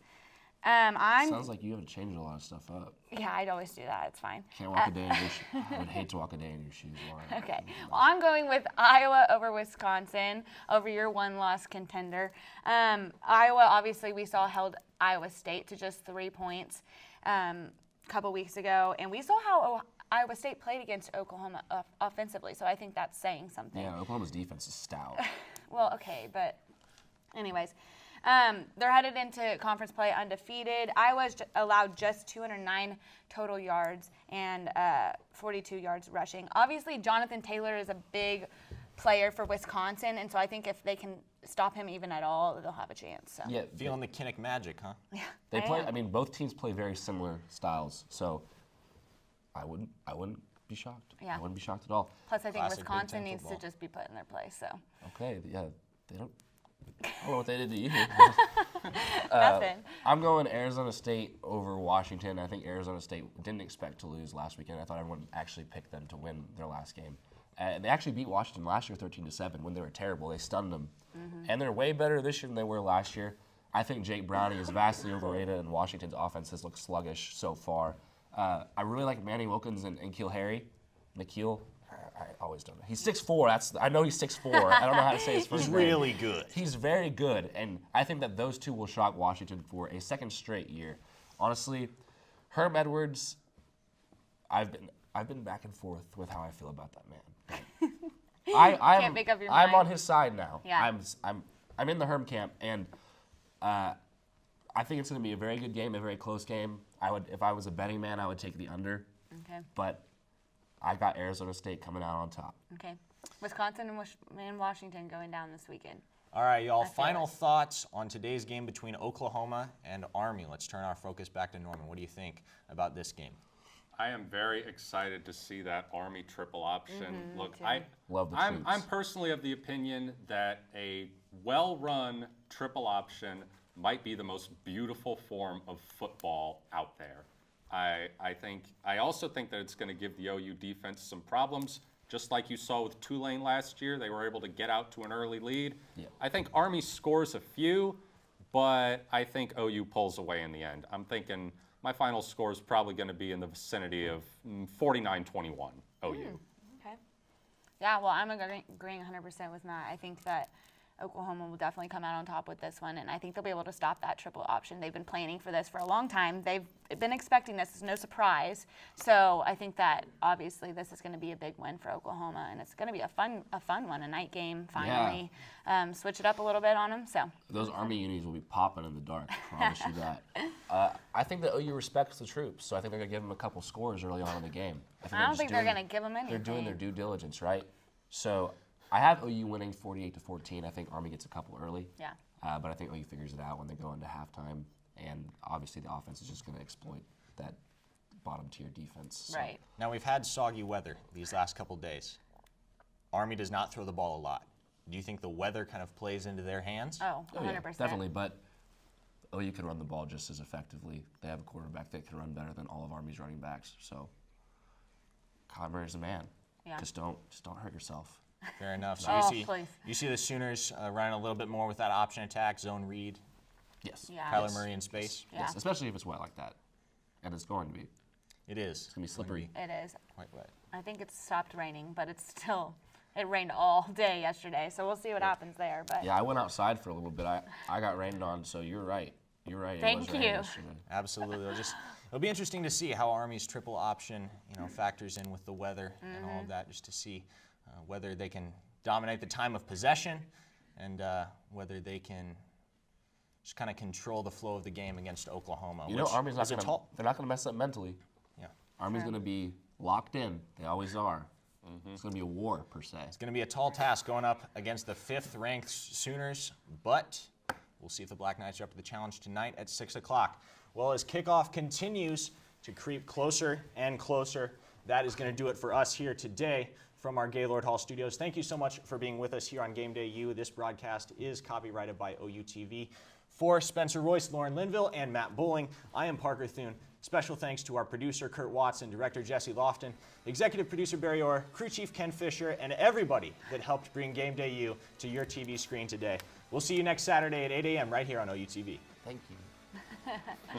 Sounds like you have to change a lot of stuff up. Yeah, I'd always do that. It's fine. Can't walk a day in your shoes. I would hate to walk a day in your shoes, Lauren. Okay. Well, I'm going with Iowa over Wisconsin, over your one-loss contender. Iowa, obviously, we saw held Iowa State to just 3 points a couple weeks ago, and we saw how Iowa State played against Oklahoma offensively, so I think that's saying something. Yeah, Oklahoma's defense is stout. Well, okay, but anyways. They're headed into conference play undefeated. Iowa's allowed just 209 total yards and 42 yards rushing. Obviously, Jonathan Taylor is a big player for Wisconsin, and so I think if they can stop him even at all, they'll have a chance. So. Yeah, feeling the Kinnick magic, huh? Yeah, they play. I mean, both teams play very similar styles, so I wouldn't be shocked. Yeah. I wouldn't be shocked at all. Plus, I think Classic Wisconsin Big Ten needs to football. just be put in their place. So. Okay, yeah, they don't. I don't know what they did to you. Nothing. I'm going Arizona State over Washington. I think Arizona State didn't expect to lose last weekend. I thought everyone actually picked them to win their last game. They actually beat Washington last year 13-7 when they were terrible. They stunned them. And they're way better this year than they were last year. I think Jake Browning is vastly overrated, and Washington's offense has looked sluggish so far. I really like Manny Wilkins and N'Keal Harry. N'Keal, I always don't know. He's 6'4". I know he's 6'4". I don't know how to say his first He's name. really good. He's very good, and I think that those two will shock Washington for a second straight year. Honestly, Herm Edwards, I've been back and forth with how I feel about that man. Can't make up your I'm mind. on his side now. Yeah. I'm in the Herm camp, and I think it's going to be a very good game, a very close game. If I was a betting man, I would take the under. Okay. But I got Arizona State coming out on top. Okay. Wisconsin and Washington going down this weekend. All right, y'all. feel Final it. thoughts on today's game between Oklahoma and Army. Let's turn our focus back to Norman. What do you think about this game? I am very excited to see that Army triple option. Look, too. Love the I'm troops. personally of the opinion that a well-run triple option might be the most beautiful form of football out there. I also think that it's going to give the OU defense some problems, just like you saw with Tulane last year. They were able to get out to an early lead. Yeah. I think Army scores a few, but I think OU pulls away in the end. I'm thinking my final score is probably going to be in the vicinity of 49-21 OU. Okay. Yeah, well, I'm agreeing 100% with Matt. I think that Oklahoma will definitely come out on top with this one, and I think they'll be able to stop that triple option. They've been planning for this for a long time. They've been expecting this. It's no surprise. So I think that obviously this is going to be a big win for Oklahoma, and it's going to be a fun one, a night game finally. Switch it up a little bit on them. So those Army unis will be popping in the dark. I promise you that. I think that OU respects the troops, so I think they're going to give them a couple scores early on in the game. I don't think they're going to give them anything. They're doing their due diligence, right? So I have OU winning 48-14. I think Army gets a couple early. Yeah. But I think OU figures it out when they go into halftime, and obviously the offense is just going to exploit that bottom tier defense. So. Right. Now we've had soggy weather these last couple days. Army does not throw the ball a lot. Do you think the weather kind of plays into their hands? Oh, 100%. Yeah, definitely, but OU can run the ball just as effectively. They have a quarterback that can run better than all of Army's running backs. So Conver is the man. Yeah. Just don't hurt yourself. Fair enough. So you see the Sooners running a little bit more with that option attack, zone read. Yes. Yeah. Kyler Murray in space. Yeah. Yes, especially if it's wet like that, and it's going to be. It is. It's gonna be slippery. It is. Quite wet. I think it's stopped raining, but it's still, it rained all day yesterday, so we'll see what happens there. But Yeah, I went outside for a little bit. I got rained on, so you're right. You're right. Thank it was raining you. yesterday. Absolutely. It'll be interesting to see how Army's triple option, factors in with the weather and all of that, just to see whether they can dominate the time of possession and whether they can just kind of control the flow of the game against Oklahoma. Army's not gonna. They're not gonna mess up mentally. Yeah. Army's gonna be locked in. They always are. It's gonna be a war per se. It's going to be a tall task going up against the 5th-ranked Sooners, but we'll see if the Black Knights are up to the challenge tonight at 6 o'clock. Well, as kickoff continues to creep closer and closer, that is going to do it for us here today from our Gaylord Hall studios. Thank you so much for being with us here on Game Day U. This broadcast is copyrighted by OUTV. For Spencer Royce, Lauren Linville, and Matt Bowling, I am Parker Thune. Special thanks to our producer, Kurt Watson, director, Jesse Lofton, executive producer, Barry Orr, crew chief, Ken Fisher, and everybody that helped bring Game Day U to your TV screen today. We'll see you next Saturday at 8 a.m. right here on OUTV. Thank you.